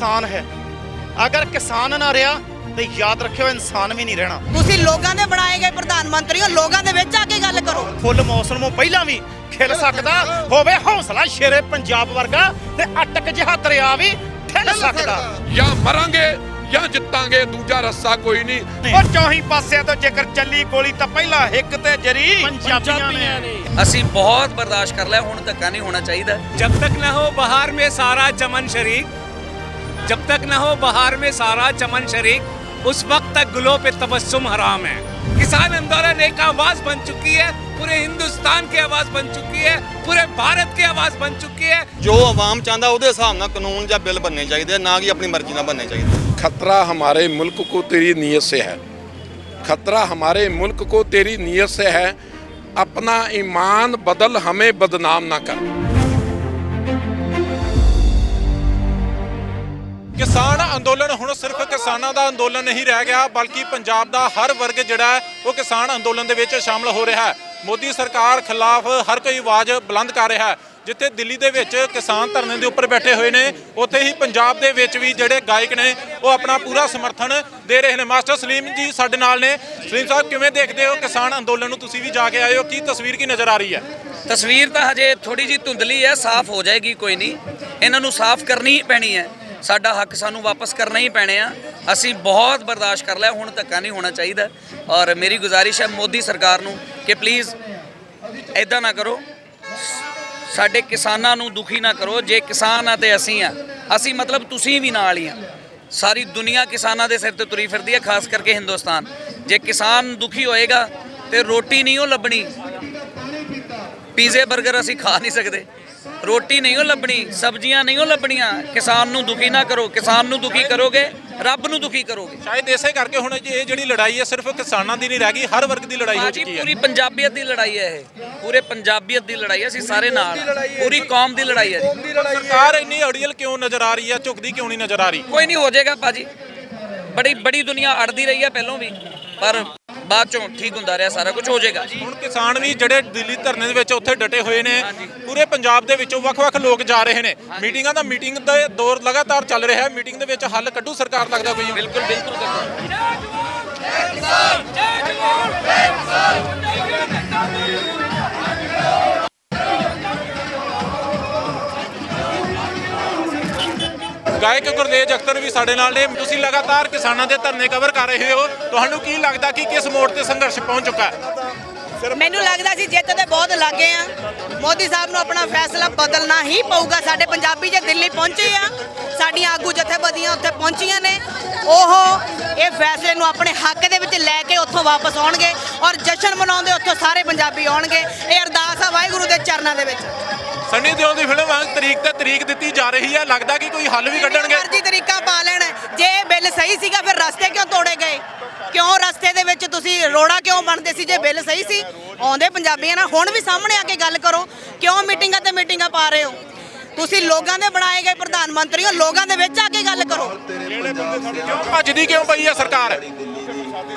किसान है। अगर किसान ना रहा तो याद रखियो इंसान भी नहीं रहना। ਤੁਸੀਂ ਲੋਕਾਂ ਦੇ ਬਣਾਏ ਗਏ ਪ੍ਰਧਾਨ ਮੰਤਰੀ ਹੋ, ਲੋਕਾਂ ਦੇ ਵਿੱਚ ਆ ਕੇ ਗੱਲ ਕਰੋ। फुल मौसम ਪਹਿਲਾਂ ਵੀ खिल सकता होवे हौसला शेरे पंजाब वर्गा ते अटक जिहा दरिया भी खिल सकता। या मरांगे या जितांगे, दूजा रस्सा कोई नहीं। और चौही पासे तो जेकर चली गोली तो पहला हिक ते जरी पंजाबियां ने। ਅਸੀਂ बहुत बर्दाश्त कर लिया, हुण धक्का नहीं होना चाहिए। जब तक न हो बहार में सारा चमन शरीक, जब तक न हो बहार में सारा चमन शरीक, उस वक्त तक गुलों पे तबस्सुम हराम है। किसान आंदोलन एक आवाज बन चुकी है, पूरे हिंदुस्तान की आवाज बन चुकी है, पूरे भारत की आवाज बन चुकी है। जो आवाम चाहता ਉਹਦੇ ਹਿਸਾਬ ਨਾਲ ਕਾਨੂੰਨ ਜਾਂ ਬਿੱਲ ਬਣਨੇ ਚਾਹੀਦੇ, ਨਾ ਕਿ ਆਪਣੀ ਮਰਜ਼ੀ ਨਾਲ ਬਣਨੇ ਚਾਹੀਦੇ। खतरा हमारे मुल्क को तेरी नीयत से है, खतरा हमारे मुल्क को तेरी नीयत से है। अपना ईमान बदल, हमें बदनाम ना कर। ਕਿਸਾਨ ਅੰਦੋਲਨ ਹੁਣ ਸਿਰਫ ਕਿਸਾਨਾਂ ਦਾ ਅੰਦੋਲਨ ਨਹੀਂ ਰਹਿ ਗਿਆ, ਬਲਕਿ ਪੰਜਾਬ ਦਾ ਹਰ ਵਰਗ ਜਿਹੜਾ ਹੈ ਉਹ ਕਿਸਾਨ ਅੰਦੋਲਨ ਦੇ ਵਿੱਚ ਸ਼ਾਮਲ ਹੋ ਰਿਹਾ ਹੈ। ਮੋਦੀ ਸਰਕਾਰ ਖਿਲਾਫ ਹਰ ਕੋਈ ਆਵਾਜ਼ ਬੁਲੰਦ ਕਰ ਰਿਹਾ ਹੈ। ਜਿੱਥੇ ਦਿੱਲੀ ਦੇ ਵਿੱਚ ਕਿਸਾਨ ਧਰਨੇ ਦੇ ਉੱਪਰ ਬੈਠੇ ਹੋਏ ਨੇ, ਉੱਥੇ ਹੀ ਪੰਜਾਬ ਦੇ ਵਿੱਚ ਵੀ ਜਿਹੜੇ ਗਾਇਕ ਨੇ ਉਹ ਆਪਣਾ ਪੂਰਾ ਸਮਰਥਨ ਦੇ ਰਹੇ ਨੇ। ਮਾਸਟਰ ਸਲੀਮ ਜੀ ਸਾਡੇ ਨਾਲ ਨੇ। ਸਲੀਮ ਸਾਹਿਬ, ਕਿਵੇਂ ਦੇਖਦੇ ਹੋ ਕਿਸਾਨ ਅੰਦੋਲਨ ਨੂੰ? ਤੁਸੀਂ ਵੀ ਜਾ ਕੇ ਆਏ ਹੋ, ਕੀ ਤਸਵੀਰ ਕੀ ਨਜ਼ਰ ਆ ਰਹੀ ਹੈ? ਤਸਵੀਰ ਤਾਂ ਹਜੇ ਥੋੜੀ ਜੀ ਧੁੰਦਲੀ ਹੈ, ਸਾਫ਼ ਹੋ ਜਾਏਗੀ, ਕੋਈ ਨਹੀਂ। ਇਹਨਾਂ ਨੂੰ ਸਾਫ਼ ਕਰਨੀ ਹੀ ਪੈਣੀ ਹੈ। ਸਾਡਾ ਹੱਕ ਸਾਨੂੰ ਵਾਪਸ ਕਰਨਾ ਹੀ ਪੈਣੇ ਆ। ਅਸੀਂ ਬਹੁਤ ਬਰਦਾਸ਼ਤ ਕਰ ਲਿਆ, ਹੁਣ ਧੱਕਾ ਨਹੀਂ ਹੋਣਾ ਚਾਹੀਦਾ। ਔਰ ਮੇਰੀ ਗੁਜ਼ਾਰਿਸ਼ ਹੈ ਮੋਦੀ ਸਰਕਾਰ ਨੂੰ ਕਿ ਪਲੀਜ਼ ਐਦਾਂ ਨਾ ਕਰੋ, ਸਾਡੇ ਕਿਸਾਨਾਂ ਨੂੰ ਦੁਖੀ ਨਾ ਕਰੋ। ਜੇ ਕਿਸਾਨ ਆ ਤੇ ਅਸੀਂ ਆ, ਅਸੀਂ ਮਤਲਬ ਤੁਸੀਂ ਵੀ ਨਾਲ ਹੀ ਆ। ਸਾਰੀ ਦੁਨੀਆ ਕਿਸਾਨਾਂ ਦੇ ਸਿਰ ਤੇ ਤੁਰੀ ਫਿਰਦੀ ਹੈ, ਖਾਸ ਕਰਕੇ ਹਿੰਦੁਸਤਾਨ। ਜੇ ਕਿਸਾਨ ਦੁਖੀ ਹੋਏਗਾ ਤੇ ਰੋਟੀ ਨਹੀਂ ਉਹ ਲੱਭਣੀ, ਪੀਜ਼ੇ 버ਗਰ ਅਸੀਂ ਖਾ ਨਹੀਂ ਸਕਦੇ, ਰੋਟੀ ਨਹੀਂ ਉਹ ਲੱਭਣੀ, ਸਬਜ਼ੀਆਂ ਨਹੀਂ ਉਹ ਲੱਭਣੀਆਂ। ਕਿਸਾਨ ਨੂੰ ਦੁਖੀ ਨਾ ਕਰੋ। ਕਿਸਾਨ ਨੂੰ ਦੁਖੀ ਕਰੋਗੇ, ਰੱਬ ਨੂੰ ਦੁਖੀ ਕਰੋਗੇ। ਸ਼ਾਇਦ ਇਸੇ ਕਰਕੇ ਹੁਣ ਇਹ ਜਿਹੜੀ ਲੜਾਈ ਹੈ ਸਿਰਫ ਕਿਸਾਨਾਂ ਦੀ ਨਹੀਂ ਰਹਿ ਗਈ, ਹਰ ਵਰਗ ਦੀ ਲੜਾਈ ਹੋ ਚੁੱਕੀ ਹੈ। ਪੂਰੀ ਪੰਜਾਬੀਅਤ ਦੀ ਲੜਾਈ ਹੈ ਇਹ, ਪੂਰੇ ਪੰਜਾਬੀਅਤ ਦੀ ਲੜਾਈ ਹੈ। ਅਸੀਂ ਸਾਰੇ ਨਾਲ, ਪੂਰੀ ਕੌਮ ਦੀ ਲੜਾਈ ਹੈ ਜੀ। ਸਰਕਾਰ ਇੰਨੀ ਅੜੀਅਲ ਕਿਉਂ ਨਜ਼ਰ ਆ ਰਹੀ ਹੈ? ਝੁਕਦੀ ਕਿਉਂ ਨਹੀਂ ਨਜ਼ਰ ਆ ਰਹੀ? ਕੋਈ ਨਹੀਂ, ਹੋ ਜਾਏਗਾ ਭਾਜੀ। ਬੜੀ ਦੁਨੀਆ ਅੜਦੀ ਰਹੀ ਹੈ ਪਹਿਲੋਂ ਵੀ, ਪਰ ਬਾਅਦ ਚੋਂ ਠੀਕ ਹੁੰਦਾ ਰਿਹਾ, ਸਾਰਾ ਕੁਝ ਹੋ ਜਾਏਗਾ। ਹੁਣ ਕਿਸਾਨ ਵੀ ਜਿਹੜੇ ਦਿੱਲੀ ਧਰਨੇ ਦੇ ਵਿੱਚ ਉੱਥੇ ਡਟੇ ਹੋਏ ਨੇ, ਪੂਰੇ ਪੰਜਾਬ ਦੇ ਵਿੱਚੋਂ ਵੱਖ-ਵੱਖ ਲੋਕ ਜਾ ਰਹੇ ਨੇ। ਮੀਟਿੰਗ ਦਾ ਦੌਰ ਲਗਾਤਾਰ ਚੱਲ ਰਿਹਾ ਹੈ। ਮੀਟਿੰਗ ਦੇ ਵਿੱਚ ਹੱਲ ਕੱਢੂ ਸਰਕਾਰ, ਲੱਗਦਾ ਕੋਈ? ਬਿਲਕੁਲ ਗਾਇਕ ਗੁਰਦੇਜ ਅਖਤਰ ਵੀ ਸਾਡੇ ਨਾਲ ਨੇ। ਤੁਸੀਂ ਲਗਾਤਾਰ ਕਿਸਾਨਾਂ ਦੇ ਧਰਨੇ ਕਵਰ ਕਰ ਰਹੇ ਹੋ, ਤੁਹਾਨੂੰ ਕੀ ਲੱਗਦਾ ਕਿ ਕਿਸ ਮੋੜ ਤੇ ਸੰਘਰਸ਼ ਪਹੁੰਚ ਚੁੱਕਾ ਹੈ? ਮੈਨੂੰ ਲੱਗਦਾ ਸੀ ਜਿੱਤ ਦੇ ਬਹੁਤ ਲਾਗੇ ਆ। ਮੋਦੀ ਸਾਹਿਬ ਨੂੰ ਆਪਣਾ ਫੈਸਲਾ ਬਦਲਣਾ ਹੀ ਪਊਗਾ। ਸਾਡੇ ਪੰਜਾਬੀ ਜੇ ਦਿੱਲੀ ਪਹੁੰਚੇ ਆ, ਸਾਡੀਆਂ ਆਗੂ ਜਥੇਬੰਦੀਆਂ ਉੱਥੇ ਪਹੁੰਚੀਆਂ ਨੇ, ਉਹ ਇਹ ਫੈਸਲੇ ਨੂੰ ਆਪਣੇ ਹੱਕ ਦੇ ਵਿੱਚ ਲੈ ਕੇ ਉੱਥੋਂ ਵਾਪਸ ਆਉਣਗੇ ਔਰ ਜਸ਼ਨ ਮਨਾਉਂਦੇ ਉੱਥੋਂ ਸਾਰੇ ਪੰਜਾਬੀ ਆਉਣਗੇ। ਇਹ ਅਰਦਾਸ ਆ ਵਾਹਿਗੁਰੂ ਦੇ ਚਰਨਾਂ ਦੇ ਵਿੱਚ। ਸਨੀ ਦਿਓਲ ਦੀ ਫਿਲਮ ਵਾਂਗ ਤਰੀਕ ਤੇ ਤਰੀਕ ਦਿੱਤੀ ਜਾ ਰਹੀ ਹੈ, ਲੱਗਦਾ ਕਿ ਕੋਈ ਹੱਲ ਵੀ ਕੱਢਣਗੇ। ਮਰਜ਼ੀ ਤਰੀਕਾ ਪਾ ਲੈਣ। ਜੇ ਬਿੱਲ ਸਹੀ ਸੀਗਾ ਫਿਰ ਰਸਤੇ ਕਿਉਂ ਤੋੜੇ ਗਏ? ਕਿਉਂ ਰਸਤੇ ਦੇ ਵਿੱਚ ਤੁਸੀਂ ਰੋੜਾ ਕਿਉਂ ਬਣਦੇ ਸੀ? ਜੇ ਬਿੱਲ ਸਹੀ ਸੀ, ਆਉਂਦੇ ਪੰਜਾਬੀਆਂ ਨਾਲ। ਹੁਣ ਵੀ ਸਾਹਮਣੇ ਆ ਕੇ ਗੱਲ ਕਰੋ, ਕਿਉਂ ਮੀਟਿੰਗਾਂ ਤੇ ਮੀਟਿੰਗਾਂ ਪਾ ਰਹੇ ਹੋ? ਤੁਸੀਂ ਲੋਕਾਂ ਦੇ ਬਣਾਏ ਗਏ ਪ੍ਰਧਾਨ ਮੰਤਰੀ ਹੋ, ਲੋਕਾਂ ਦੇ ਵਿੱਚ ਆ ਕੇ ਗੱਲ ਕਰੋ। ਕਿਉਂ ਭੱਜਦੀ ਕਿਉਂ ਪਈ ਹੈ ਸਰਕਾਰ?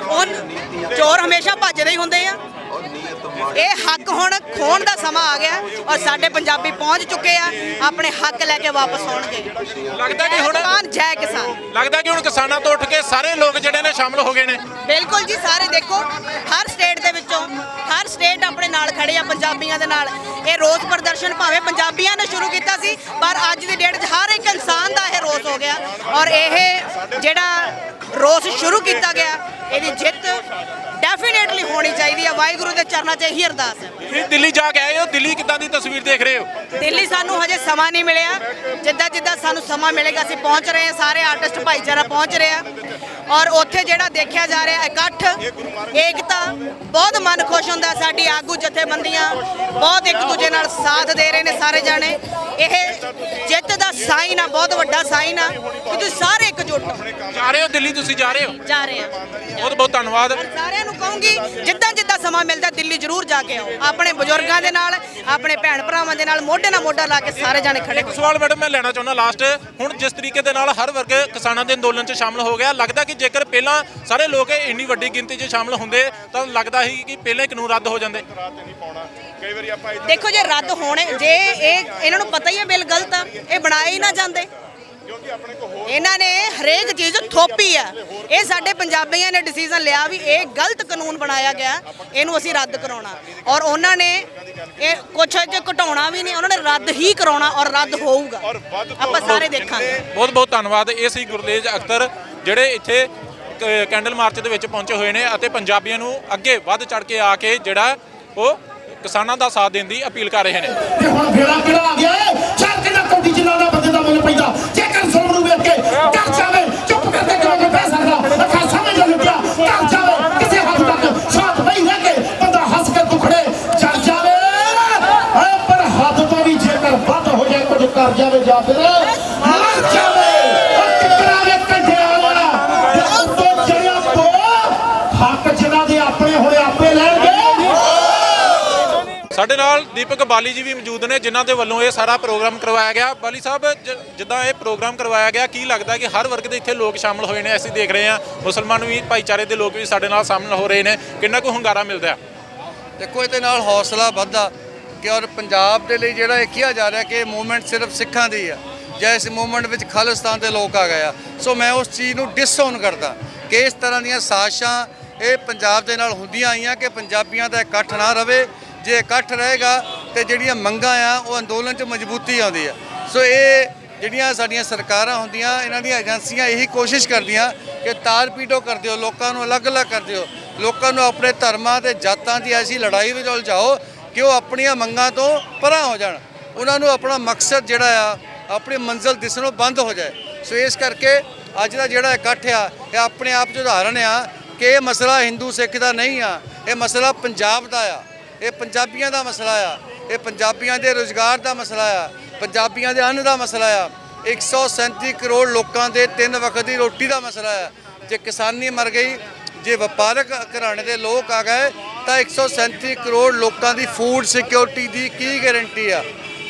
ਚੋਰ ਹਮੇਸ਼ਾ ਭੱਜਦੇ ਹੀ ਹੁੰਦੇ ਆ। ਇਹ ਹੱਕ ਹੁਣ ਖੋਣ ਦਾ ਸਮਾਂ ਆ ਗਿਆ ਔਰ ਸਾਡੇ ਪੰਜਾਬੀ ਪਹੁੰਚ ਚੁੱਕੇ ਆ, ਆਪਣੇ ਹੱਕ ਲੈ ਕੇ ਵਾਪਸ ਆਉਣਗੇ। ਲੱਗਦਾ ਕਿ ਹੁਣ ਜੈ ਕਿਸਾਨ। ਲੱਗਦਾ ਕਿ ਹੁਣ ਕਿਸਾਨਾਂ ਤੋਂ ਉੱਠ ਕੇ ਸਾਰੇ ਲੋਕ ਜਿਹੜੇ ਨੇ ਸ਼ਾਮਲ ਹੋ ਗਏ ਨੇ। ਬਿਲਕੁਲ ਜੀ, ਸਾਰੇ ਦੇਖੋ ਹਰ ਸਟੇਟ ਦੇ ਵਿੱਚੋਂ ਹਰ ਸਟੇਟ ਆਪਣੇ ਨਾਲ ਖੜੇ ਆ ਪੰਜਾਬੀਆਂ ਦੇ ਨਾਲ। ਇਹ ਰੋਸ ਪ੍ਰਦਰਸ਼ਨ ਭਾਵੇਂ ਪੰਜਾਬੀਆਂ ਨੇ ਸ਼ੁਰੂ ਕੀਤਾ ਸੀ, ਪਰ ਅੱਜ ਦੀ ਡੇਟ 'ਚ ਹਰ ਇੱਕ ਇਨਸਾਨ ਦਾ ਇਹ ਰੋਸ ਹੋ ਗਿਆ ਔਰ ਇਹ ਜਿਹੜਾ ਰੋਸ ਸ਼ੁਰੂ ਕੀਤਾ ਗਿਆ, ਇਹਦੀ ਜਿੱਤ ਡੈਫੀਨੇਟਲੀ ਹੋਣੀ ਚਾਹੀਦੀ ਹੈ। ਵਾਹਿਗੁਰੂ ਦੇ ਚਰਨਾਂ 'ਚ ਇਹੀ ਅਰਦਾਸ ਹੈ। ਤੁਸੀਂ ਦਿੱਲੀ ਜਾ ਕੇ ਆਏ ਹੋ, ਦਿੱਲੀ ਕਿੱਦਾਂ ਦੀ ਤਸਵੀਰ ਦੇਖ ਰਹੇ ਹੋ? ਦਿੱਲੀ ਸਾਨੂੰ ਹਜੇ ਸਮਾਂ ਨਹੀਂ ਮਿਲਿਆ। ਜਿੱਦਾਂ ਸਾਨੂੰ ਸਮਾਂ ਮਿਲੇਗਾ ਅਸੀਂ ਪਹੁੰਚ ਰਹੇ ਹਾਂ। ਸਾਰੇ ਆਰਟਿਸਟ ਭਾਈਚਾਰਾ ਪਹੁੰਚ ਰਿਹਾ ਔਰ ਉੱਥੇ ਜਿਹੜਾ ਦੇਖਿਆ ਜਾ ਰਿਹਾ ਇਕੱਠ, ਏਕਤਾ, ਬਹੁਤ ਮਨ ਖੁਸ਼ ਹੁੰਦਾ। ਸਾਡੀ ਆਗੂ ਜਥੇਬੰਦੀਆਂ ਬਹੁਤ ਇੱਕ ਦੂਜੇ ਨਾਲ ਸਾਥ ਦੇ ਰਹੇ ਨੇ ਸਾਰੇ ਜਾਣੇ। ਇਹ ਜਿੱਤ ਦਾ ਸਾਈਨ ਆ, ਬਹੁਤ ਵੱਡਾ ਸਾਈਨ ਆ ਕਿ ਤੁਸੀਂ ਸਾਰੇ ਇਕਜੁੱਟ ਜਾ ਰਹੇ ਹੋ ਦਿੱਲੀ। ਤੁਸੀਂ ਜਾ ਰਹੇ ਹੋ? ਜਾ ਰਹੇ ਆ। ਬਹੁਤ ਬਹੁਤ ਧੰਨਵਾਦ। ਸਾਰਿਆਂ ਨੂੰ ਕਹੂੰਗੀ ਜਿੱਦਾਂ ਸਮਾਂ ਮਿਲਦਾ ਦਿੱਲੀ ਜ਼ਰੂਰ ਜਾ ਕੇ ਆਓ। ਆਪਣੇ ਬਜ਼ੁਰਗਾਂ ਦੇ ਨਾਲ, ਆਪਣੇ ਭੈਣ ਭਰਾਵਾਂ ਦੇ ਨਾਲ ਮੋਢੇ ਨਾਲ ਮੋਢਾ ਲਾ ਕੇ ਸਾਰੇ ਜਾਣੇ ਖੜੇ। ਇੱਕ ਸਵਾਲ ਮੈਡਮ ਮੈਂ ਲੈਣਾ ਚਾਹੁੰਦਾ ਲਾਸਟ। ਹੁਣ ਜਿਸ ਤਰੀਕੇ ਦੇ ਨਾਲ ਹਰ ਵਰਗ ਕਿਸਾਨਾਂ ਦੇ ਅੰਦੋਲਨ 'ਚ ਸ਼ਾਮਲ ਹੋ ਗਿਆ, ਲੱਗਦਾ ਕਿ ਜੇਕਰ ਪਹਿਲਾਂ ਸਾਰੇ ਲੋਕ ਇੰਨੀ ਵੱਡੀ ਗਿਣਤੀ 'ਚ ਸ਼ਾਮਲ ਹੁੰਦੇ ਤਾਂ ਲੱਗਦਾ ਸੀ ਕਿ ਪਹਿਲਾਂ ਹੀ ਕਾਨੂੰਨ ਰੱਦ ਹੋ ਜਾਂਦੇ। ਦੇਖੋ ਜੇ ਰੱਦ ਹੋਣੇ, ਜੇ ਇਹਨਾਂ ਨੂੰ ਪਤਾ ਹੀ ਹੈ ਬਿੱਲ ਗਲਤ ਆ, ਇਹ ਬਣਾਏ ਹੀ ਨਾ ਜਾਂਦੇ। ਇਹਨਾਂ ਨੇ ਹਰੇਕ ਚੀਜ਼ ਥੋਪੀ ਆ। ਇਹ ਸਾਡੇ ਪੰਜਾਬੀਆਂ ਨੇ ਡਿਸੀਜਨ ਲਿਆ ਵੀ ਇਹ ਗਲਤ ਕਾਨੂੰਨ ਬਣਾਇਆ ਗਿਆ, ਇਹਨੂੰ ਅਸੀਂ ਰੱਦ ਕਰਾਉਣਾ। ਔਰ ਉਹਨਾਂ ਨੇ ਇਹ ਕੁਛ ਜੇ ਘਟਾਉਣਾ ਵੀ ਨਹੀਂ, ਉਹਨਾਂ ਨੇ ਰੱਦ ਹੀ ਕਰਾਉਣਾ ਔਰ ਰੱਦ ਹੋਊਗਾ। ਆਪਾਂ ਸਾਰੇ ਦੇਖਾਂਗੇ। ਬਹੁਤ ਬਹੁਤ ਧੰਨਵਾਦ। ਇਹ ਸੀ ਗੁਰਤੇਜ ਅਖਤਰ ਜਿਹੜੇ ਇੱਥੇ ਕੈਂਡਲ ਮਾਰਚ ਦੇ ਵਿੱਚ ਪਹੁੰਚੇ ਹੋਏ ਨੇ ਅਤੇ ਪੰਜਾਬੀਆਂ ਨੂੰ ਅੱਗੇ ਵੱਧ ਚੜ ਕੇ ਆ ਕੇ ਜਿਹੜਾ ਉਹ ਕਿਸਾਨਾਂ ਦਾ ਸਾਥ ਦੇਣ ਦੀ ਅਪੀਲ ਕਰ ਰਹੇ ਨੇ। ਤੇ ਹੁਣ ਫੇਰਾ ਕਿਹੜਾ ਆ ਗਿਆ ਏ? ਚੱਲ ਕਿਹਦਾ ਕੌਡੀ ਜਿੰਨਾ ਦਾ ਬੰਦੇ ਦਾ ਮੁੱਲ ਪੈਂਦਾ, ਜੇਕਰ ਸੋਮ ਨੂੰ ਵੇਖ ਕੇ ਕਰ ਜਾਵੇ, ਚੁੱਪ ਕਰਕੇ ਕਿਵੇਂ ਕੋਈ ਬਹਿ ਸਕਦਾ? ਅੱਖਾਂ ਸਮਝ ਲੁੱਟਿਆ ਕਰ ਜਾਵੇ, ਕਿਸੇ ਹੱਦ ਤੱਕ ਸ਼ਾਂਤ ਨਹੀਂ ਰਹਿ ਕੇ ਬੰਦਾ ਹੱਸ ਕੇ ਦੁਖੜੇ ਚੜ ਜਾਵੇ। ਪਰ ਹੱਦ ਤੋਂ ਵੀ ਜੇਕਰ ਵੱਧ ਹੋ ਜਾਏ ਕੁਝ ਕਰ ਜਾਵੇ ਜਾਂ ਫਿਰ ਮਰ ਜਾਵੇ। ਟਿਕਰਾਵੇ ਕੰਢਿਆਂ ਵਾਲਾ ਉਦੋਂ ਜੜਿਆ ਪੋ ਹੱਕ ਜਿਹਨਾਂ ਦੇ ਆਪਣੇ ਹੋਏ ਆਪੇ ਲੈਣਗੇ। ਸਾਡੇ ਨਾਲ ਦੀਪਕ ਬਾਲੀ ਜੀ ਵੀ ਮੌਜੂਦ ਨੇ ਜਿਨ੍ਹਾਂ ਦੇ ਵੱਲੋਂ ਇਹ ਸਾਰਾ ਪ੍ਰੋਗਰਾਮ ਕਰਵਾਇਆ ਗਿਆ। ਬਾਲੀ ਸਾਹਿਬ, ਜਿੱਦਾਂ ਇਹ ਪ੍ਰੋਗਰਾਮ ਕਰਵਾਇਆ ਗਿਆ, ਕੀ ਲੱਗਦਾ ਕਿ ਹਰ ਵਰਗ ਦੇ ਇੱਥੇ ਲੋਕ ਸ਼ਾਮਲ ਹੋਏ ਨੇ? ਅਸੀਂ ਦੇਖ ਰਹੇ ਹਾਂ ਮੁਸਲਮਾਨ ਵੀ, ਭਾਈਚਾਰੇ ਦੇ ਲੋਕ ਵੀ ਸਾਡੇ ਨਾਲ ਸ਼ਾਮਲ ਹੋ ਰਹੇ ਨੇ। ਕਿੰਨਾ ਕੁ ਹੁੰਗਾਰਾ ਮਿਲਦਾ? ਦੇਖੋ, ਇਹਦੇ ਨਾਲ ਹੌਸਲਾ ਵੱਧਦਾ ਕਿ ਔਰ ਪੰਜਾਬ ਦੇ ਲਈ ਜਿਹੜਾ ਇਹ ਕਿਹਾ ਜਾ ਰਿਹਾ ਕਿ ਇਹ ਮੂਵਮੈਂਟ ਸਿਰਫ ਸਿੱਖਾਂ ਦੀ ਆ ਜਾਂ ਇਸ ਮੂਵਮੈਂਟ ਵਿੱਚ ਖਾਲਿਸਤਾਨ ਦੇ ਲੋਕ ਆ ਗਏ ਆ। ਸੋ ਮੈਂ ਉਸ ਚੀਜ਼ ਨੂੰ ਡਿਸਓਨ ਕਰਦਾ ਕਿ ਇਸ ਤਰ੍ਹਾਂ ਦੀਆਂ ਸਾਜ਼ਿਸ਼ਾਂ ਇਹ ਪੰਜਾਬ ਦੇ ਨਾਲ ਹੁੰਦੀਆਂ ਆਈਆਂ ਕਿ ਪੰਜਾਬੀਆਂ ਦਾ ਇਕੱਠ ਨਾ ਰਵੇ। ਜੇ ਇਕੱਠ ਰਹੇਗਾ ਤੇ ਜਿਹੜੀਆਂ ਮੰਗਾਂ ਆ ਉਹ ਅੰਦੋਲਨ 'ਚ ਮਜ਼ਬੂਤੀ ਆਉਂਦੀ ਆ। ਸੋ ਇਹ ਜਿਹੜੀਆਂ ਸਾਡੀਆਂ ਸਰਕਾਰਾਂ ਹੁੰਦੀਆਂ, ਇਹਨਾਂ ਦੀਆਂ ਏਜੰਸੀਆਂ ਇਹੀ ਕੋਸ਼ਿਸ਼ ਕਰਦੀਆਂ ਕਿ ਤਾਰ ਪੀਟੋ ਕਰ ਦਿਓ, ਲੋਕਾਂ ਨੂੰ ਅਲੱਗ-ਅਲੱਗ ਕਰ ਦਿਓ, ਲੋਕਾਂ ਨੂੰ ਆਪਣੇ ਧਰਮਾਂ ਤੇ ਜਾਤਾਂ ਦੀ ਐਸੀ ਲੜਾਈ ਵਿੱਚ ਉਲਝਾਓ ਕਿ ਉਹ ਆਪਣੀਆਂ ਮੰਗਾਂ ਤੋਂ ਪਰਾਂ ਹੋ ਜਾਣ, ਉਹਨਾਂ ਨੂੰ ਆਪਣਾ ਮਕਸਦ ਜਿਹੜਾ ਆ ਆਪਣੀ ਮੰਜ਼ਿਲ ਦਿਸਣੋਂ ਬੰਦ ਹੋ ਜਾਏ। ਸੋ ਇਸ ਕਰਕੇ ਅੱਜ ਦਾ ਜਿਹੜਾ ਇਕੱਠ ਆ ਇਹ ਆਪਣੇ ਆਪ 'ਚ ਉਦਾਹਰਨ ਆ ਕਿ ਇਹ ਮਸਲਾ ਹਿੰਦੂ ਸਿੱਖ ਦਾ ਨਹੀਂ ਆ, ਇਹ ਮਸਲਾ ਪੰਜਾਬ ਦਾ ਆ, ਇਹ ਪੰਜਾਬੀਆਂ ਦਾ ਮਸਲਾ ਆ, ਇਹ ਪੰਜਾਬੀਆਂ ਦੇ ਰੁਜ਼ਗਾਰ ਦਾ ਮਸਲਾ ਆ, ਪੰਜਾਬੀਆਂ ਦੇ ਅੰਨ ਦਾ ਮਸਲਾ ਆ, 137 ਕਰੋੜ ਲੋਕਾਂ ਦੇ 3 ਵਕਤ ਦੀ ਰੋਟੀ ਦਾ ਮਸਲਾ ਆ। ਜੇ ਕਿਸਾਨੀ ਮਰ ਗਈ, ਜੇ ਵਪਾਰਕ ਘਰਾਣੇ ਦੇ ਲੋਕ ਆ ਗਏ ਤਾਂ 137 ਕਰੋੜ ਲੋਕਾਂ ਦੀ ਫੂਡ ਸਿਕਿਉਰਿਟੀ ਦੀ ਕੀ ਗਾਰੰਟੀ ਆ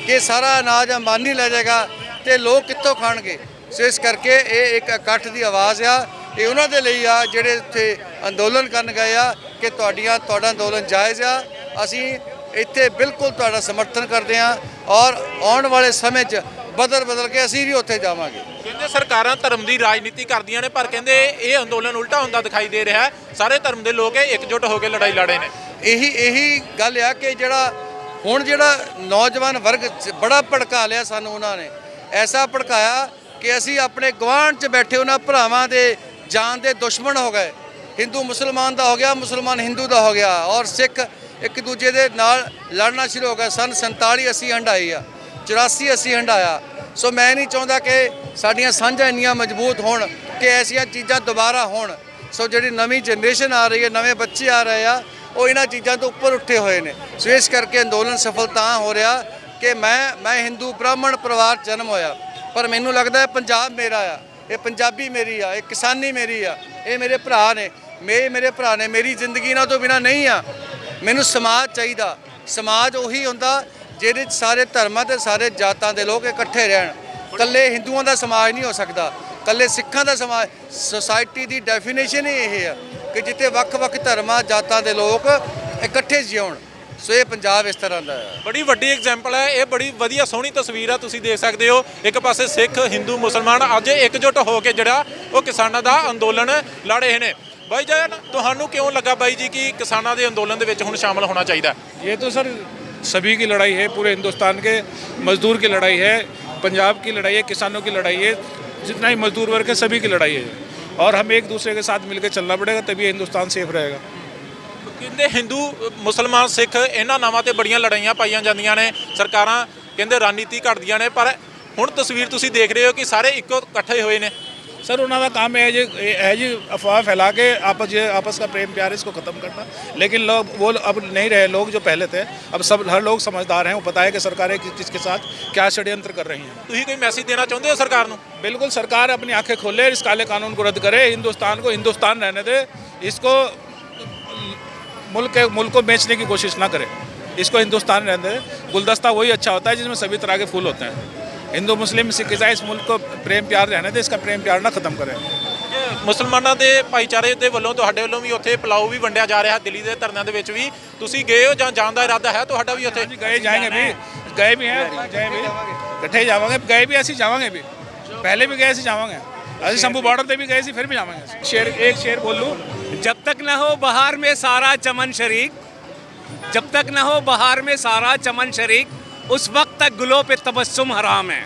ਕਿ ਸਾਰਾ ਅਨਾਜ ਅੰਬਾਨੀ ਲੈ ਜਾਏਗਾ ਤੇ ਲੋਕ ਕਿੱਥੋਂ ਖਾਣਗੇ? ਸੋ ਇਸ ਕਰਕੇ ਇਹ ਇੱਕ ਇਕੱਠ ਦੀ ਆਵਾਜ਼ ਆ। ਇਹ ਉਹਨਾਂ ਦੇ ਲਈ ਆ ਜਿਹੜੇ ਇੱਥੇ ਅੰਦੋਲਨ ਕਰਨ ਗਏ ਆ ਕਿ ਤੁਹਾਡਾ ਅੰਦੋਲਨ ਜਾਇਜ਼ ਆ। ਅਸੀਂ ਇੱਥੇ ਬਿਲਕੁਲ ਤੁਹਾਡਾ ਸਮਰਥਨ ਕਰਦੇ ਹਾਂ ਔਰ ਆਉਣ ਵਾਲੇ ਸਮੇਂ 'ਚ ਬਦਲ ਕੇ ਅਸੀਂ ਵੀ ਉੱਥੇ ਜਾਵਾਂਗੇ। ਕਹਿੰਦੇ ਸਰਕਾਰਾਂ ਧਰਮ ਦੀ ਰਾਜਨੀਤੀ ਕਰਦੀਆਂ ਨੇ, ਪਰ ਕਹਿੰਦੇ ਇਹ ਅੰਦੋਲਨ ਉਲਟਾ ਹੁੰਦਾ ਦਿਖਾਈ ਦੇ ਰਿਹਾ ਹੈ। ਸਾਰੇ ਧਰਮ ਦੇ ਲੋਕ ਇਕਜੁੱਟ ਹੋ ਕੇ ਲੜਾਈ ਲੜੇ ਨੇ। ਇਹੀ ਗੱਲ ਆ ਕਿ ਜਿਹੜਾ ਨੌਜਵਾਨ ਵਰਗ ਬੜਾ ਭੜਕਾ ਲਿਆ ਸਾਨੂੰ, ਉਹਨਾਂ ਨੇ ਐਸਾ ਭੜਕਾਇਆ ਕਿ ਅਸੀਂ ਆਪਣੇ ਗੁਆਂਢ 'ਚ ਬੈਠੇ ਉਹਨਾਂ ਭਰਾਵਾਂ ਦੇ ਜਾਨ ਦੇ ਦੁਸ਼ਮਣ ਹੋ ਗਏ। ਹਿੰਦੂ ਮੁਸਲਮਾਨ ਦਾ ਹੋ ਗਿਆ, ਮੁਸਲਮਾਨ ਹਿੰਦੂ ਦਾ ਹੋ ਗਿਆ ਔਰ ਸਿੱਖ ਇੱਕ ਦੂਜੇ ਦੇ ਨਾਲ ਲੜਨਾ ਸ਼ੁਰੂ ਹੋ ਗਿਆ। ਸਨ 47 ਅਸੀਂ ਹੰਢਾਈ ਆ, 84 ਅਸੀਂ ਹੰਢਾਇਆ। ਸੋ ਮੈਂ ਨਹੀਂ ਚਾਹੁੰਦਾ ਕਿ ਸਾਡੀਆਂ ਸਾਂਝਾਂ ਇੰਨੀਆਂ ਮਜ਼ਬੂਤ ਹੋਣ ਕਿ ਐਸੀਆਂ ਚੀਜ਼ਾਂ ਦੁਬਾਰਾ ਹੋਣ। ਸੋ ਜਿਹੜੀ ਨਵੀਂ ਜਨਰੇਸ਼ਨ ਆ ਰਹੀ ਹੈ, ਨਵੇਂ ਬੱਚੇ ਆ ਰਹੇ ਆ, ਉਹ ਇਹਨਾਂ ਚੀਜ਼ਾਂ ਤੋਂ ਉੱਪਰ ਉੱਠੇ ਹੋਏ ਨੇ। ਸੋ ਇਸ ਕਰਕੇ ਅੰਦੋਲਨ ਸਫਲ ਤਾਂ ਹੋ ਰਿਹਾ ਕਿ ਮੈਂ ਹਿੰਦੂ ਬ੍ਰਾਹਮਣ ਪਰਿਵਾਰ 'ਚ ਜਨਮ ਹੋਇਆ, ਪਰ ਮੈਨੂੰ ਲੱਗਦਾ ਹੈ ਪੰਜਾਬ ਮੇਰਾ ਆ, ਇਹ ਪੰਜਾਬੀ ਮੇਰੀ ਆ, ਇਹ ਕਿਸਾਨੀ ਮੇਰੀ ਆ, ਇਹ ਮੇਰੇ ਭਰਾ ਨੇ, ਮੇਰੇ ਭਰਾ ਨੇ। ਮੇਰੀ ਜ਼ਿੰਦਗੀ ਇਹਨਾਂ ਤੋਂ ਬਿਨਾਂ ਨਹੀਂ ਆ। ਮੈਨੂੰ ਸਮਾਜ ਚਾਹੀਦਾ। ਸਮਾਜ ਉਹੀ ਹੁੰਦਾ ਜਿਹਦੇ 'ਚ ਸਾਰੇ ਧਰਮਾਂ ਤੇ ਸਾਰੇ ਜਾਤਾਂ ਦੇ ਲੋਕ ਇਕੱਠੇ ਰਹਿਣ। ਇਕੱਲੇ ਹਿੰਦੂਆਂ ਦਾ ਸਮਾਜ ਨਹੀਂ ਹੋ ਸਕਦਾ, ਇਕੱਲੇ ਸਿੱਖਾਂ ਦਾ ਸਮਾਜ। ਸੋਸਾਇਟੀ ਦੀ ਡੈਫੀਨੇਸ਼ਨ ਹੀ ਇਹ ਆ ਕਿ ਜਿੱਥੇ ਵੱਖ-ਵੱਖ ਧਰਮਾਂ ਜਾਤਾਂ ਦੇ ਲੋਕ ਇਕੱਠੇ ਜਿਉਣ। ਸੋ ਇਹ ਪੰਜਾਬ ਇਸ ਤਰ੍ਹਾਂ ਦਾ ਹੈ। ਬੜੀ ਵੱਡੀ ਐਗਜ਼ਾਮਪਲ ਹੈ ਇਹ, ਬੜੀ ਵਧੀਆ ਸੋਹਣੀ ਤਸਵੀਰ ਆ। ਤੁਸੀਂ ਦੇਖ ਸਕਦੇ ਹੋ ਇੱਕ ਪਾਸੇ ਸਿੱਖ, ਹਿੰਦੂ, ਮੁਸਲਮਾਨ ਅੱਜ ਇਕਜੁੱਟ ਹੋ ਕੇ ਜਿਹੜਾ ਉਹ ਕਿਸਾਨਾਂ ਦਾ ਅੰਦੋਲਨ ਲੜ ਰਹੇ ਨੇ। ਬਾਈ ਜਾਨ, ਤੁਹਾਨੂੰ ਕਿਉਂ ਲੱਗਾ ਬਾਈ ਜੀ ਕਿ ਕਿਸਾਨਾਂ ਦੇ ਅੰਦੋਲਨ ਦੇ ਵਿੱਚ ਹੁਣ ਸ਼ਾਮਲ ਹੋਣਾ ਚਾਹੀਦਾ? ये तो सर सभी की लड़ाई है, पूरे हिंदुस्तान के मजदूर की लड़ाई है, पंजाब की लड़ाई है, किसानों की लड़ाई है, जितना ही मजदूर वर्ग है सभी की लड़ाई है। और हम एक दूसरे के साथ मिलकर चलना पड़ेगा, तभी हिंदुस्तान सेफ रहेगा। ਕਹਿੰਦੇ ਹਿੰਦੂ, ਮੁਸਲਮਾਨ, ਸਿੱਖ ਇਹਨਾਂ ਨਾਵਾਂ ਤੇ ਬੜੀਆਂ ਲੜਾਈਆਂ ਪਾਈਆਂ ਜਾਂਦੀਆਂ ਨੇ। ਸਰਕਾਰਾਂ ਕਹਿੰਦੇ ਰਣਨੀਤੀ ਘੜਦੀਆਂ ਨੇ, ਪਰ ਹੁਣ ਤਸਵੀਰ ਤੁਸੀਂ ਦੇਖ ਰਹੇ ਹੋ ਕਿ ਸਾਰੇ ਇੱਕੋ ਇਕੱਠੇ ਹੋਏ ਨੇ। सर उन्होंने काम है जी अफवाह फैला के आपस का प्रेम प्यार इसको ख़त्म करना। लेकिन लोग वो अब नहीं रहे, लोग जो पहले थे अब सब हर लोग समझदार हैं, वो पता है कि सरकारें किसके साथ क्या षड्यंत्र कर रही हैं। ਤੁਸੀਂ ਕੋਈ ਮੈਸੇਜ देना ਚਾਹੁੰਦੇ ਹੋ ਸਰਕਾਰ ਨੂੰ? बिल्कुल, सरकार अपनी आंखें खोले, इस काले कानून को रद्द करे, हिंदुस्तान को हिंदुस्तान रहने दे, इसको मुल्क को बेचने की कोशिश ना करे, इसको हिंदुस्तान रहने दे। गुलदस्ता वही अच्छा होता है जिसमें सभी तरह के फूल होते हैं। हिंदू मुस्लिम सिख ईसाई इस मुल्क को प्रेम प्यार रहने दे, इसका प्रेम प्यार ना ख़त्म करें। ਮੁਸਲਮਾਨਾਂ ਦੇ ਭਾਈਚਾਰੇ ਦੇ ਵੱਲੋਂ ਤੁਹਾਡੇ ਵੱਲੋਂ ਵੀ ਉੱਥੇ ਪਲਾਓ ਵੀ ਵੰਡਿਆ ਜਾ ਰਿਹਾ ਦਿੱਲੀ ਦੇ ਧਰਨਿਆਂ ਦੇ ਵਿੱਚ ਵੀ। ਤੁਸੀਂ ਗਏ ਹੋ ਜਾਂ ਜਾਣ ਦਾ ਇਰਾਦਾ ਹੈ ਤੁਹਾਡਾ ਵੀ ਉੱਥੇ? गए जाएंगे भी, गए भी हैं, गए भी इकट्ठे जावांगे, गए भी ऐसे जावांगे भी। पहले भी गए सी जावांगे ਅਸੀਂ शंभू बॉर्डर पे भी गए सी फिर भी जावांगे शेर एक शेर बोल लूं जब तक न हो बहार में सारा चमन शरीक जब तक न हो बहार में सारा चमन शरीक उस वक्त तक गुलों पे तबस्सुम हराम है।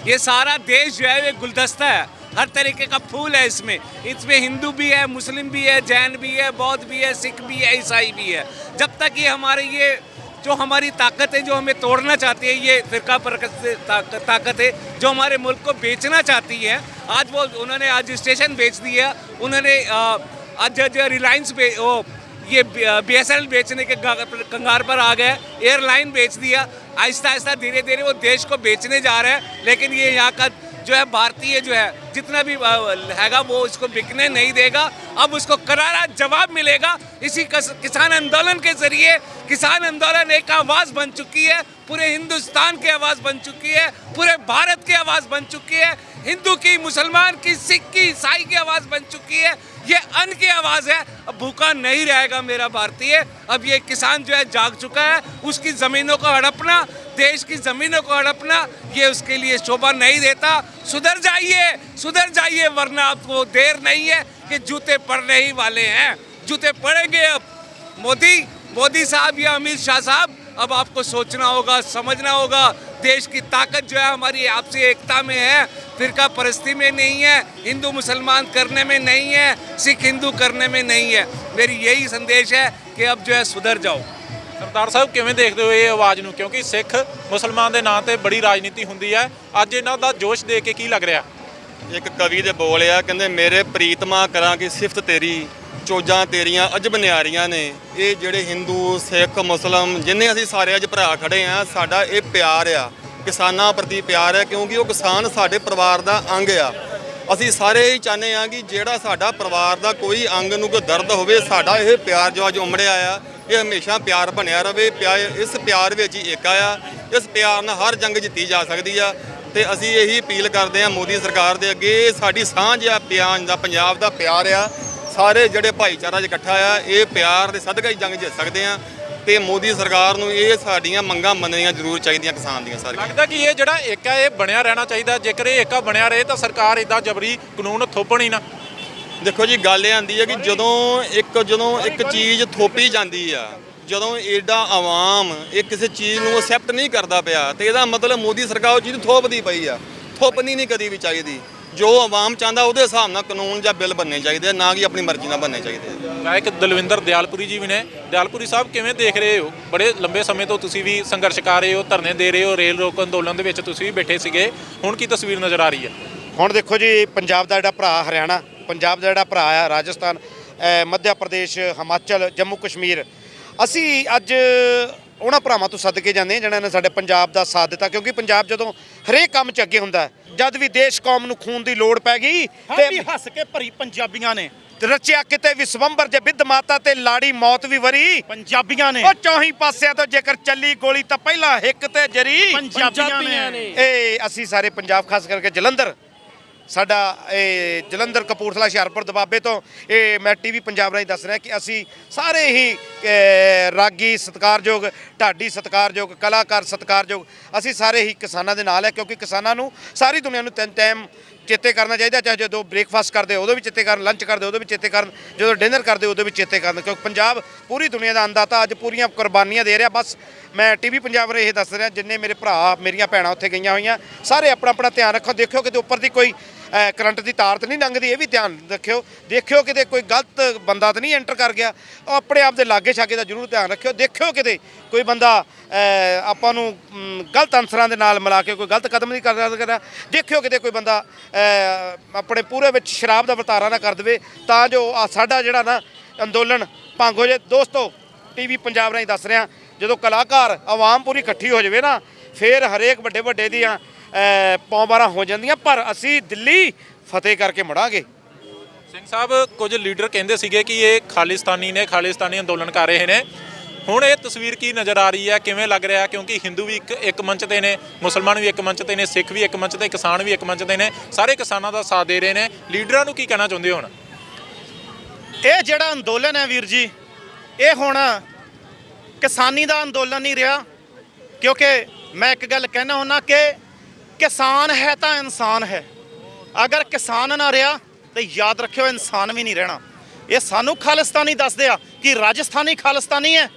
ये सारा देश जो है ये गुलदस्ता है, हर तरीके का फूल है इसमें हिंदू भी है, मुस्लिम भी है, जैन भी है, बौद्ध भी है, सिख भी है, ईसाई भी है। जब तक ये हमारे ये जो हमारी ताकत है जो हमें तोड़ना चाहती है, ये फिरका परस्त ताकत है जो हमारे मुल्क को बेचना चाहती है, आज वो उन्होंने आज स्टेशन बेच दिया, उन्होंने आज रिलायंस ये BSNL बेचने के कंगार पर आ गए, एयरलाइन बेच दिया, आहिस्ता आहिस्ता धीरे धीरे वो देश को बेचने जा रहे हैं। लेकिन ये यहाँ का जो है भारतीय जो है जितना भी हैगा वो इसको बिकने नहीं देगा। अब उसको करारा जवाब मिलेगा। इसी किसान आंदोलन के जरिए किसान आंदोलन एक आवाज़ बन चुकी है, पूरे हिंदुस्तान की आवाज़ बन चुकी है, पूरे भारत की आवाज़ बन चुकी है, हिंदू की, मुसलमान की, सिख की, ईसाई की आवाज़ बन चुकी है। ये अन्न की आवाज़ है। अब भूखा नहीं रहेगा मेरा भारतीय। अब ये किसान जो है जाग चुका है। उसकी ज़मीनों को हड़पना, देश की ज़मीनों को हड़पना, ये उसके लिए शोभा नहीं देता। सुधर जाइए वरना आपको देर नहीं है कि जूते पड़ने ही वाले हैं। जूते पड़ेंगे अब। मोदी साहब या अमित शाह साहब, अब आपको सोचना होगा, समझना होगा। देश की ताकत जो है हमारी आपसी एकता में है, फिरका परस्ती में नहीं है, हिंदू मुसलमान करने में नहीं है, सिख हिंदू करने में नहीं है। मेरी यही संदेश है कि अब जो है सुधर जाओ। ਸਰਦਾਰ ਸਾਹਿਬ ਕਿਵੇਂ ਦੇਖਦੇ ਹੋ ਇਹ ਆਵਾਜ਼ ਨੂੰ, ਕਿਉਂਕਿ ਸਿੱਖ ਮੁਸਲਮਾਨ ਦੇ ਨਾਂ ਤੇ ਬੜੀ ਰਾਜਨੀਤੀ ਹੁੰਦੀ ਹੈ, ਅੱਜ ਇਹਨਾਂ ਦਾ ਜੋਸ਼ ਦੇਖ ਕੇ ਕੀ ਲੱਗ ਰਿਹਾ? ਇੱਕ ਕਵੀ ਦੇ ਬੋਲ ਆ, ਕਹਿੰਦੇ ਮੇਰੇ ਪ੍ਰੀਤਮਾ ਕਰਾਂ ਕੀ ਸਿਫਤ ਤੇਰੀ, ਚੋਜਾਂ ਤੇਰੀਆਂ ਅਜਬ ਨਿਆਰੀਆਂ ਨੇ। ਇਹ ਜਿਹੜੇ ਹਿੰਦੂ ਸਿੱਖ ਮੁਸਲਮ ਜਿੰਨੇ ਅਸੀਂ ਸਾਰੇ ਅੱਜ ਭਰਾ ਖੜੇ ਆ, ਸਾਡਾ ਇਹ ਪਿਆਰ ਆ, ਕਿਸਾਨਾਂ ਪ੍ਰਤੀ ਪਿਆਰ ਹੈ, ਕਿਉਂਕਿ ਉਹ ਕਿਸਾਨ ਸਾਡੇ ਪਰਿਵਾਰ ਦਾ ਅੰਗ ਆ। ਅਸੀਂ ਸਾਰੇ ਹੀ ਚਾਹੁੰਦੇ ਆ ਕਿ ਜਿਹੜਾ ਸਾਡਾ ਪਰਿਵਾਰ ਦਾ ਕੋਈ ਅੰਗ ਨੂੰ ਕੋਈ ਦਰਦ ਹੋਵੇ, ਸਾਡਾ ਇਹ ਪਿਆਰ ਜੋ ਅੱਜ ਉਮੜਿਆ ਆ, ਇਹ ਹਮੇਸ਼ਾ ਪਿਆਰ ਬਣਿਆ ਰਵੇ। ਇਸ ਪਿਆਰ ਵਿੱਚ ਹੀ ਏਕਾ ਆ, ਇਸ ਪਿਆਰ ਨਾਲ ਹਰ ਜੰਗ ਜਿੱਤੀ ਜਾ ਸਕਦੀ ਆ। ਤੇ ਅਸੀਂ ਇਹੀ ਅਪੀਲ ਕਰਦੇ ਆ ਮੋਦੀ ਸਰਕਾਰ ਦੇ ਅੱਗੇ, ਸਾਡੀ ਸਾਂਝ ਆ ਪੰਜਾਬ ਦਾ ਪਿਆਰ ਆ, ਸਾਰੇ ਜਿਹੜੇ ਭਾਈਚਾਰਾ 'ਚ ਇਕੱਠਾ ਆ, ਇਹ ਪਿਆਰ ਦੇ ਸਦਕਾ ਹੀ ਜੰਗ ਜਿੱਤ ਸਕਦੇ ਆ। ਤੇ ਮੋਦੀ ਸਰਕਾਰ ਨੂੰ ਇਹ ਸਾਡੀਆਂ ਮੰਗਾਂ ਮੰਨਣੀਆਂ ਜ਼ਰੂਰ ਚਾਹੀਦੀਆਂ ਕਿਸਾਨ ਦੀਆਂ ਸਾਰੀਆਂ। ਲੱਗਦਾ ਕਿ ਇਹ ਜਿਹੜਾ ਏਕਾ ਇਹ ਬਣਿਆ ਰਹਿਣਾ ਚਾਹੀਦਾ। ਜੇਕਰ ਇਹ ਏਕਾ ਬਣਿਆ ਰਹੇ ਤਾਂ ਸਰਕਾਰ ਇਦਾਂ ਜਬਰੀ ਕਾਨੂੰਨ ਥੋਪਣੀ ਨਾ। ਦੇਖੋ ਜੀ, ਗੱਲ ਇਹ ਆਉਂਦੀ ਹੈ ਕਿ ਜਦੋਂ ਇੱਕ ਚੀਜ਼ ਥੋਪੀ ਜਾਂਦੀ ਆ, ਜਦੋਂ ਏਡਾ ਆਵਾਮ ਇਹ ਕਿਸੇ ਚੀਜ਼ ਨੂੰ ਐਕਸੈਪਟ ਨਹੀਂ ਕਰਦਾ ਪਿਆ, ਤੇ ਇਹਦਾ ਮਤਲਬ ਮੋਦੀ ਸਰਕਾਰ ਉਹ ਚੀਜ਼ ਥੋਪਦੀ ਪਈ ਆ। ਥੋਪਣੀ ਨਹੀਂ ਕਦੀ ਵੀ ਚਾਹੀਦੀ। ਜੋ ਆਵਾਮ ਚਾਹੁੰਦਾ ਉਹਦੇ ਹਿਸਾਬ ਨਾਲ ਕਾਨੂੰਨ ਜਾਂ ਬਿੱਲ ਬਣਨੇ ਚਾਹੀਦੇ, ਨਾ ਕਿ ਆਪਣੀ ਮਰਜ਼ੀ ਨਾਲ ਬਣਨੇ ਚਾਹੀਦੇ। ਗਾਇਕ ਦਲਵਿੰਦਰ ਦਿਆਲਪੁਰੀ ਜੀ ਵੀ ਨੇ। ਦਿਆਲਪੁਰੀ ਸਾਹਿਬ, ਕਿਵੇਂ ਦੇਖ ਰਹੇ ਹੋ? ਬੜੇ ਲੰਬੇ ਸਮੇਂ ਤੋਂ ਤੁਸੀਂ ਵੀ ਸੰਘਰਸ਼ ਕਰ ਰਹੇ ਹੋ, ਧਰਨੇ ਦੇ ਰਹੇ ਹੋ, ਰੇਲ ਰੋਕ ਅੰਦੋਲਨ ਦੇ ਵਿੱਚ ਤੁਸੀਂ ਵੀ ਬੈਠੇ ਸੀਗੇ। ਹੁਣ ਕੀ ਤਸਵੀਰ ਨਜ਼ਰ ਆ ਰਹੀ ਹੈ? ਹੁਣ ਦੇਖੋ ਜੀ, ਪੰਜਾਬ ਦਾ ਜਿਹੜਾ ਭਰਾ ਹਰਿਆਣਾ, ਪੰਜਾਬ ਦਾ ਜਿਹੜਾ ਭਰਾ ਆ ਰਾਜਸਥਾਨ, ਮੱਧ ਪ੍ਰਦੇਸ਼, ਹਿਮਾਚਲ, ਜੰਮੂ ਕਸ਼ਮੀਰ, ਅਸੀਂ ਅੱਜ ਉਹਨਾਂ ਭਰਾਵਾਂ ਤੋਂ ਸਦਕੇ ਜਾਂਦੇ ਹਾਂ ਜਿਨ੍ਹਾਂ ਨੇ ਸਾਡੇ ਪੰਜਾਬ ਦਾ ਸਾਥ ਦਿੱਤਾ। ਕਿਉਂਕਿ ਪੰਜਾਬ ਜਦੋਂ ਹਰੇਕ ਕੰਮ 'ਚ ਅੱਗੇ ਹੁੰਦਾ, ਜਦ ਵੀ ਦੇਸ਼ ਕੌਮ ਨੂੰ ਖੂਨ ਦੀ ਲੋੜ ਪੈ ਗਈ ਤੇ ਹੱਸ ਕੇ ਭਰੀ ਪੰਜਾਬੀਆਂ ਨੇ ਰਚਿਆ ਕਿਤੇ ਵਿਸਵੰਬਰ ਜੇ ਬਿੱਧ ਮਾਤਾ ਤੇ ਲਾੜੀ ਮੌਤ ਵੀ ਵਰੀ ਪੰਜਾਬੀਆਂ ਨੇ। ਉਹ ਚੌਹੀਂ ਪਾਸਿਆਂ ਤੋਂ ਜੇਕਰ ਚੱਲੀ ਗੋਲੀ ਤਾਂ ਪਹਿਲਾਂ ਹਿੱਕ ਤੇ ਜਰੀ ਪੰਜਾਬੀਆਂ ਨੇ। ਇਹ ਅਸੀਂ ਸਾਰੇ ਪੰਜਾਬ, ਖਾਸ ਕਰਕੇ ਜਲੰਧਰ, ਸਾਡਾ ਇਹ ਜਲੰਧਰ, ਕਪੂਰਥਲਾ, ਹੁਸ਼ਿਆਰਪੁਰ, ਦੁਆਬੇ ਤੋਂ ਇਹ ਮੈਂ TV ਪੰਜਾਬ ਰਾਹੀਂ ਦੱਸ ਰਿਹਾ ਕਿ ਅਸੀਂ ਸਾਰੇ ਹੀ ਰਾਗੀ ਸਤਿਕਾਰਯੋਗ, ਢਾਡੀ ਸਤਿਕਾਰਯੋਗ, ਕਲਾਕਾਰ ਸਤਿਕਾਰਯੋਗ, ਅਸੀਂ ਸਾਰੇ ਹੀ ਕਿਸਾਨਾਂ ਦੇ ਨਾਲ ਹੈ। ਕਿਉਂਕਿ ਕਿਸਾਨਾਂ ਨੂੰ ਸਾਰੀ ਦੁਨੀਆ ਨੂੰ 3 ਟਾਈਮ ਚੇਤੇ ਕਰਨਾ ਚਾਹੀਦਾ। ਚਾਹੇ ਜਦੋਂ ਬ੍ਰੇਕਫਾਸਟ ਕਰਦੇ ਉਦੋਂ ਵੀ ਚੇਤੇ ਕਰਨ, ਲੰਚ ਕਰਦੇ ਉਦੋਂ ਵੀ ਚੇਤੇ ਕਰਨ, ਜਦੋਂ ਡਿਨਰ ਕਰਦੇ ਉਦੋਂ ਵੀ ਚੇਤੇ ਕਰਨ। ਕਿਉਂਕਿ ਪੰਜਾਬ ਪੂਰੀ ਦੁਨੀਆ ਦਾ ਅੰਨਦਾਤਾ ਅੱਜ ਪੂਰੀਆਂ ਕੁਰਬਾਨੀਆਂ ਦੇ ਰਿਹਾ। ਬਸ ਮੈਂ TV ਪੰਜਾਬ ਰਾਹੀਂ ਇਹ ਦੱਸ ਰਿਹਾ, ਜਿੰਨੇ ਮੇਰੇ ਭਰਾ ਮੇਰੀਆਂ ਭੈਣਾਂ ਉੱਥੇ ਗਈਆਂ ਹੋਈਆਂ, ਸਾਰੇ ਆਪਣਾ ਆਪਣਾ ਧਿਆਨ ਰੱਖੋ। ਦੇਖਿਓ ਕਿਤੇ ਉੱਪਰ ਦੀ ਕੋਈ ਕਰੰਟ ਦੀ ਤਾਰ ਤਾਂ ਨਹੀਂ ਲੰਘਦੀ, ਇਹ ਵੀ ਧਿਆਨ ਰੱਖਿਓ। ਦੇਖਿਓ ਕਿਤੇ ਕੋਈ ਗਲਤ ਬੰਦਾ ਤਾਂ ਨਹੀਂ ਐਂਟਰ ਕਰ ਗਿਆ, ਉਹ ਆਪਣੇ ਆਪ ਦੇ ਲਾਗੇ ਛਾਗੇ ਦਾ ਜ਼ਰੂਰ ਧਿਆਨ ਰੱਖਿਓ। ਦੇਖਿਓ ਕਿਤੇ ਕੋਈ ਬੰਦਾ ਆਪਾਂ ਨੂੰ ਗਲਤ ਅਨਸਰਾਂ ਦੇ ਨਾਲ ਮਿਲਾ ਕੇ ਕੋਈ ਗਲਤ ਕਦਮ ਨਹੀਂ ਕਰਦਾ। ਦੇਖਿਓ ਕਿਤੇ ਕੋਈ ਬੰਦਾ ਆਪਣੇ ਪੂਰੇ ਵਿੱਚ ਸ਼ਰਾਬ ਦਾ ਵਰਤਾਰਾ ਨਾ ਕਰ ਦੇਵੇ, ਤਾਂ ਜੋ ਸਾਡਾ ਜਿਹੜਾ ਨਾ ਅੰਦੋਲਨ ਭੰਗ ਹੋ ਜਾਏ। ਦੋਸਤੋ, TV ਪੰਜਾਬ ਰਾਹੀਂ ਦੱਸ ਰਿਹਾ, ਜਦੋਂ ਕਲਾਕਾਰ ਆਵਾਮ ਪੂਰੀ ਇਕੱਠੀ ਹੋ ਜਾਵੇ ਨਾ, ਫਿਰ ਹਰੇਕ ਵੱਡੇ ਦੀਆਂ ਪੌਂਬਾਰਾਂ ਹੋ ਜਾਂਦੀਆਂ, ਪਰ ਅਸੀਂ ਦਿੱਲੀ ਫਤਿਹ ਕਰਕੇ ਮੁੜਾਂਗੇ। ਸਿੰਘ ਸਾਹਿਬ, ਕੁਝ ਲੀਡਰ ਕਹਿੰਦੇ ਸੀਗੇ ਕਿ ਇਹ ਖਾਲਿਸਤਾਨੀ ਨੇ, ਖਾਲਿਸਤਾਨੀ ਅੰਦੋਲਨ ਕਰ ਰਹੇ ਨੇ। ਹੁਣ ਇਹ ਤਸਵੀਰ ਕੀ ਨਜ਼ਰ ਆ ਰਹੀ ਹੈ, ਕਿਵੇਂ ਲੱਗ ਰਿਹਾ? ਕਿਉਂਕਿ ਹਿੰਦੂ ਵੀ ਇੱਕ ਮੰਚ ਤੇ ਨੇ, ਮੁਸਲਮਾਨ ਵੀ ਇੱਕ ਮੰਚ ਤੇ ਨੇ, ਸਿੱਖ ਵੀ ਇੱਕ ਮੰਚ ਤੇ, ਕਿਸਾਨ ਵੀ ਇੱਕ ਮੰਚ ਤੇ ਨੇ, ਸਾਰੇ ਕਿਸਾਨਾਂ ਦਾ ਸਾਥ ਦੇ ਰਹੇ ਨੇ। ਲੀਡਰਾਂ ਨੂੰ ਕੀ ਕਹਿਣਾ ਚਾਹੁੰਦੇ ਹੋ? ਹੁਣ ਇਹ ਜਿਹੜਾ ਅੰਦੋਲਨ ਹੈ ਵੀਰ ਜੀ, ਇਹ ਹੁਣ ਕਿਸਾਨੀ ਦਾ ਅੰਦੋਲਨ ਨਹੀਂ ਰਿਹਾ। ਕਿਉਂਕਿ ਮੈਂ ਇੱਕ ਗੱਲ ਕਹਿਣਾ ਹੁੰਦਾ ਕਿ ਕਿਸਾਨ ਹੈ ਤਾਂ ਇਨਸਾਨ ਹੈ। ਅਗਰ ਕਿਸਾਨ ਨਾ ਰਿਹਾ ਤੇ ਯਾਦ ਰੱਖਿਓ ਇਨਸਾਨ ਵੀ ਨਹੀਂ ਰਹਿਣਾ। ਇਹ ਸਾਨੂੰ ਖਾਲਿਸਤਾਨੀ ਦੱਸਦੇ ਆ ਕਿ ਰਾਜਸਥਾਨੀ ਖਾਲਿਸਤਾਨੀ ਹੈ,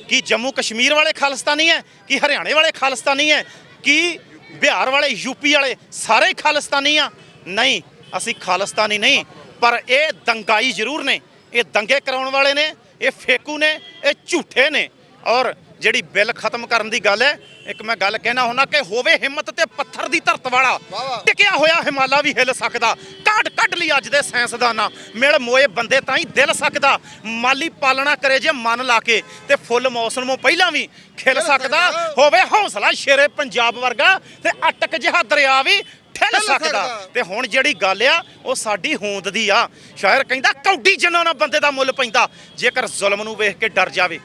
ਕਿ ਜੰਮੂ ਕਸ਼ਮੀਰ ਵਾਲੇ ਖਾਲਿਸਤਾਨੀ ਹੈ, ਕਿ ਹਰਿਆਣੇ ਵਾਲੇ ਖਾਲਿਸਤਾਨੀ ਹੈ, ਕਿ ਬਿਹਾਰ ਵਾਲੇ ਯੂਪੀ ਵਾਲੇ ਸਾਰੇ ਖਾਲਿਸਤਾਨੀ ਆ। ਨਹੀਂ, ਅਸੀਂ ਖਾਲਿਸਤਾਨੀ ਨਹੀਂ, ਪਰ ਇਹ ਦੰਗਾਈ ਜ਼ਰੂਰ ਨੇ, ਇਹ ਦੰਗੇ ਕਰਾਉਣ ਵਾਲੇ ਨੇ, ਇਹ ਫੇਕੂ ਨੇ, ਇਹ ਝੂਠੇ ਨੇ। ਔਰ ਜਿਹੜੀ ਬਿੱਲ ਖਤਮ ਕਰਨ ਦੀ ਗੱਲ ਹੈ, ਇੱਕ ਮੈਂ ਗੱਲ ਕਹਿਣਾ ਹੁੰਦਾ ਕਿ ਹੋਵੇ ਹਿੰਮਤ ਤੇ ਪੱਥਰ ਦੀ ਧਰਤ ਵਾਲਾ, ਟਿਕਿਆ ਹੋਇਆ ਹਿਮਾਲਾ ਵੀ ਹਿੱਲ ਸਕਦਾ। ਕਾਢ ਕੱਢ ਲਈ ਅੱਜ ਦੇ ਸਾਇੰਸਦਾਨਾਂ, ਮਿਲ ਮੋਏ ਬੰਦੇ ਤਾਂ ਹੀ ਦਿਲ ਸਕਦਾ। ਮਾਲੀ ਪਾਲਣਾ ਕਰੇ ਜੇ ਮਨ ਲਾ ਕੇ, ਤੇ ਫੁੱਲ ਮੌਸਮੋਂ ਪਹਿਲਾਂ ਵੀ ਖਿਲ ਸਕਦਾ। ਹੋਵੇ ਹੌਸਲਾ ਸ਼ੇਰੇ ਪੰਜਾਬ ਵਰਗਾ, ਤੇ ਅਟਕ ਜਿਹਾ ਦਰਿਆ ਵੀ ਠਿਲ ਸਕਦਾ। ਤੇ ਹੁਣ ਜਿਹੜੀ ਗੱਲ ਆ ਉਹ ਸਾਡੀ ਹੋਂਦ ਦੀ ਆ। ਸ਼ਾਇਰ ਕਹਿੰਦਾ ਕੌਡੀ ਜਿੰਨਾ ਨਾ ਬੰਦੇ ਦਾ ਮੁੱਲ ਪੈਂਦਾ। ਜੇਕਰ ਜ਼ੁਲਮ ਨੂੰ ਵੇਖ ਕੇ ਡਰ ਜਾਵੇ,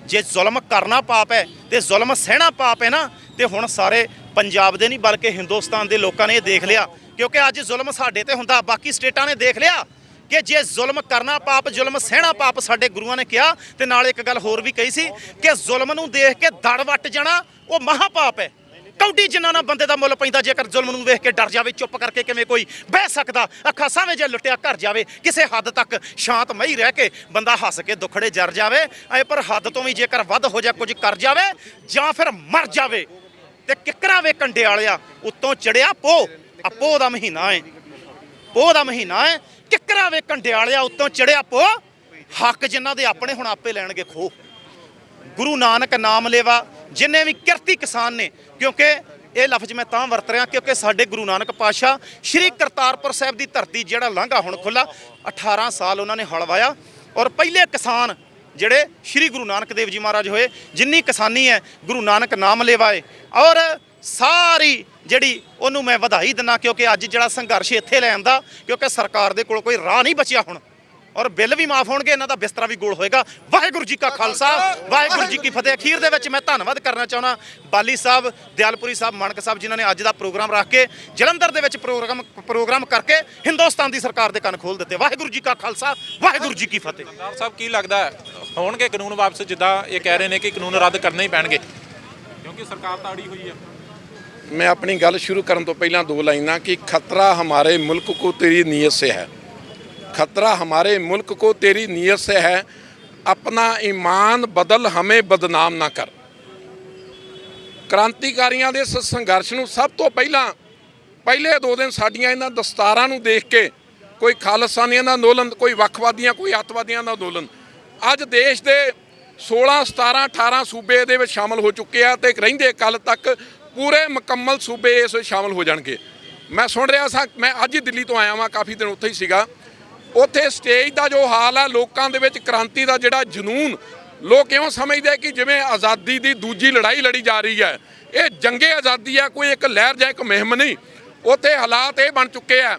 ਜੇ ਜ਼ੁਲਮ ਕਰਨਾ ਪਾਪ ਹੈ ਤੇ ਜ਼ੁਲਮ ਸਹਿਣਾ ਪਾਪ ਹੈ ਨਾ, ਤੇ ਹੁਣ ਸਾਰੇ ਪੰਜਾਬ ਦੇ ਨਹੀਂ ਬਲਕਿ ਹਿੰਦੁਸਤਾਨ ਦੇ ਲੋਕਾਂ ਨੇ ਇਹ ਦੇਖ ਲਿਆ। ਕਿਉਂਕਿ ਅੱਜ ਜ਼ੁਲਮ ਸਾਡੇ ਤੇ ਹੁੰਦਾ, ਬਾਕੀ ਸਟੇਟਾਂ ਨੇ ਦੇਖ ਲਿਆ ਕਿ ਜੇ ਜ਼ੁਲਮ ਕਰਨਾ ਪਾਪ, ਜ਼ੁਲਮ ਸਹਿਣਾ ਪਾਪ। ਸਾਡੇ ਗੁਰੂਆਂ ਨੇ ਕਿਹਾ, ਤੇ ਨਾਲ ਇੱਕ ਗੱਲ ਹੋਰ ਵੀ ਕਹੀ ਸੀ ਕਿ ਜ਼ੁਲਮ ਨੂੰ ਦੇਖ ਕੇ ਦੜ ਵੱਟ ਜਾਣਾ ਉਹ ਮਹਾ ਪਾਪ ਹੈ। ਕੌਡੀ ਜਿੰਨਾ ਨਾ ਬੰਦੇ ਦਾ ਮੁੱਲ ਪੈਂਦਾ। ਜੇਕਰ ਜ਼ੁਲਮ ਨੂੰ ਵੇਖ ਕੇ ਡਰ ਜਾਵੇ, ਚੁੱਪ ਕਰਕੇ ਕਿਵੇਂ ਕੋਈ ਬਹਿ ਸਕਦਾ। ਅੱਖਾਂ ਸਾਹਵੇਂ ਜੇ ਲੁੱਟਿਆ ਘਰ ਜਾਵੇ, ਕਿਸੇ ਹੱਦ ਤੱਕ ਸ਼ਾਂਤਮਈ ਰਹਿ ਕੇ ਬੰਦਾ ਹੱਸ ਕੇ ਦੁੱਖੜੇ ਜਰ ਜਾਵੇ। ਐ ਪਰ ਹੱਦ ਤੋਂ ਵੀ ਜੇਕਰ ਵੱਧ ਹੋ ਜਾ, ਕੁਝ ਕਰ ਜਾਵੇ ਜਾਂ ਫਿਰ ਮਰ ਜਾਵੇ। ਤੇ ਕਿੱਕਰਾਂ ਵੇ ਕੰਡੇ ਵਾਲਿਆ, ਉੱਤੋਂ ਚੜਿਆ ਪੋਹ। ਆ ਪੋਹ ਦਾ ਮਹੀਨਾ ਹੈ, ਪੋਹ ਦਾ ਮਹੀਨਾ ਹੈ। ਕਿੱਕਰਾਂ ਵੇ ਕੰਡੇ ਵਾਲਿਆ, ਉੱਤੋਂ ਚੜਿਆ ਪੋਹ। ਹੱਕ ਜਿਨ੍ਹਾਂ ਦੇ ਆਪਣੇ ਹੁਣ ਆਪੇ ਲੈਣਗੇ ਖੋ। ਗੁਰੂ ਨਾਨਕ ਨਾਮ ਲੇਵਾ ਜਿੰਨੇ ਵੀ ਕਿਰਤੀ ਕਿਸਾਨ ਨੇ, ਕਿਉਂਕਿ ਇਹ ਲਫ਼ਜ਼ ਮੈਂ ਤਾਂ ਵਰਤ ਰਿਹਾ ਕਿਉਂਕਿ ਸਾਡੇ ਗੁਰੂ ਨਾਨਕ ਪਾਤਸ਼ਾਹ ਸ਼੍ਰੀ ਕਰਤਾਰਪੁਰ ਸਾਹਿਬ ਦੀ ਧਰਤੀ ਜਿਹੜਾ ਲਾਂਘਾ ਹੁਣ ਖੁੱਲਾ, 18 ਸਾਲ ਉਹਨਾਂ ਨੇ ਹਲ ਵਾਇਆ। ਔਰ ਪਹਿਲੇ ਕਿਸਾਨ ਜਿਹੜੇ ਸ਼੍ਰੀ ਗੁਰੂ ਨਾਨਕ ਦੇਵ ਜੀ ਮਹਾਰਾਜ ਹੋਏ, ਜਿੰਨੀ ਕਿਸਾਨੀ ਹੈ ਗੁਰੂ ਨਾਨਕ ਨਾਮ ਲੇਵਾਏ। ਔਰ ਸਾਰੀ ਜਿਹੜੀ ਉਹਨੂੰ ਮੈਂ ਵਧਾਈ ਦਿੰਦਾ, ਕਿਉਂਕਿ ਅੱਜ ਜਿਹੜਾ ਸੰਘਰਸ਼ ਇੱਥੇ ਲੈ ਆਂਦਾ, ਕਿਉਂਕਿ ਸਰਕਾਰ ਦੇ ਕੋਲ ਕੋਈ ਰਾਹ ਨਹੀਂ ਬਚਿਆ ਹੁਣ। ਔਰ ਬਿੱਲ ਵੀ ਮਾਫ ਹੋਣਗੇ, ਇਹਨਾਂ ਦਾ ਬਿਸਤਰਾ ਵੀ ਗੋਲ ਹੋਏਗਾ। ਵਾਹਿਗੁਰੂ ਜੀ ਕਾ ਖਾਲਸਾ, ਵਾਹਿਗੁਰੂ ਜੀ ਕੀ ਫਤਿਹ। ਅਖੀਰ ਦੇ ਵਿੱਚ ਮੈਂ ਧੰਨਵਾਦ ਕਰਨਾ ਚਾਹੁੰਦਾ ਬਾਲੀ ਸਾਹਿਬ, ਦਿਆਲਪੁਰੀ ਸਾਹਿਬ, ਮਾਨਕ ਸਾਹਿਬ, ਜਿਨ੍ਹਾਂ ਨੇ ਅੱਜ ਦਾ ਪ੍ਰੋਗਰਾਮ ਰੱਖ ਕੇ ਜਲੰਧਰ ਦੇ ਵਿੱਚ ਪ੍ਰੋਗਰਾਮ ਕਰਕੇ ਹਿੰਦੁਸਤਾਨ ਦੀ ਸਰਕਾਰ ਦੇ ਕੰਨ ਖੋਲ ਦਿੱਤੇ। ਵਾਹਿਗੁਰੂ ਜੀ ਕਾ ਖਾਲਸਾ, ਵਾਹਿਗੁਰੂ ਜੀ ਕੀ ਫਤਿਹ। ਸਰਦਾਰ ਸਾਹਿਬ ਕੀ ਲੱਗਦਾ ਹੈ, ਹੋਣਗੇ ਕਾਨੂੰਨ ਵਾਪਸ, ਜਿੱਦਾਂ ਇਹ ਕਹਿ ਰਹੇ ਨੇ ਕਿ ਕਾਨੂੰਨ ਰੱਦ ਕਰਨੇ ਹੀ ਪੈਣਗੇ ਕਿਉਂਕਿ ਸਰਕਾਰ ਤਾਂ ਅੜੀ ਹੋਈ ਹੈ? मैं अपनी गल शुरू करने तो पहला दो लाइना कि खतरा हमारे मुल्क को तेरी नीयत से है, खतरा हमारे मुल्क को तेरी नीयत से है, अपना ईमान बदल हमें बदनाम ना कर। क्रांतिकारियों के इस संघर्ष ਨੂੰ सब तो पहले 2 दिन ਸਾਡੀਆਂ ਇਹਨਾਂ ਦਸਤਾਰਾਂ ਨੂੰ ਦੇਖ ਕੇ ਕੋਈ ਖਾਲਿਸਤਾਨੀਆਂ ਦਾ ਅੰਦੋਲਨ, ਕੋਈ ਵੱਖਵਾਦੀਆਂ, ਕੋਈ ਅੱਤਵਾਦੀਆਂ ਦਾ ਅੰਦੋਲਨ, ਅੱਜ ਦੇਸ਼ ਦੇ 16 17 18 ਸੂਬੇ ਦੇ ਵਿੱਚ ਸ਼ਾਮਲ ਹੋ ਚੁੱਕੇ ਆ ਤੇ ਰਹਿੰਦੇ ਕੱਲ ਤੱਕ ਪੂਰੇ ਮੁਕੰਮਲ ਸੂਬੇ ਇਸ ਵਿੱਚ ਸ਼ਾਮਲ ਹੋ ਜਾਣਗੇ। ਮੈਂ ਸੁਣ ਰਿਹਾ ਸਾਂ, ਮੈਂ ਅੱਜ ਹੀ ਦਿੱਲੀ ਤੋਂ ਆਇਆ ਵਾਂ, ਕਾਫੀ ਦਿਨ ਉੱਥੇ ਹੀ ਸੀਗਾ। ਉੱਥੇ ਸਟੇਜ ਦਾ ਜੋ ਹਾਲ ਹੈ, ਲੋਕਾਂ ਦੇ ਵਿੱਚ ਕ੍ਰਾਂਤੀ ਦਾ ਜਿਹੜਾ ਜਨੂਨ, ਲੋਕ ਇਉਂ ਸਮਝਦੇ ਕਿ ਜਿਵੇਂ ਆਜ਼ਾਦੀ ਦੀ ਦੂਜੀ ਲੜਾਈ ਲੜੀ ਜਾ ਰਹੀ ਹੈ। ਇਹ ਜੰਗੇ ਆਜ਼ਾਦੀ ਹੈ, ਕੋਈ ਇੱਕ ਲਹਿਰ ਜਾਂ ਇੱਕ ਮੁਹਿੰਮ ਨਹੀਂ। ਉੱਥੇ ਹਾਲਾਤ ਇਹ ਬਣ ਚੁੱਕੇ ਆ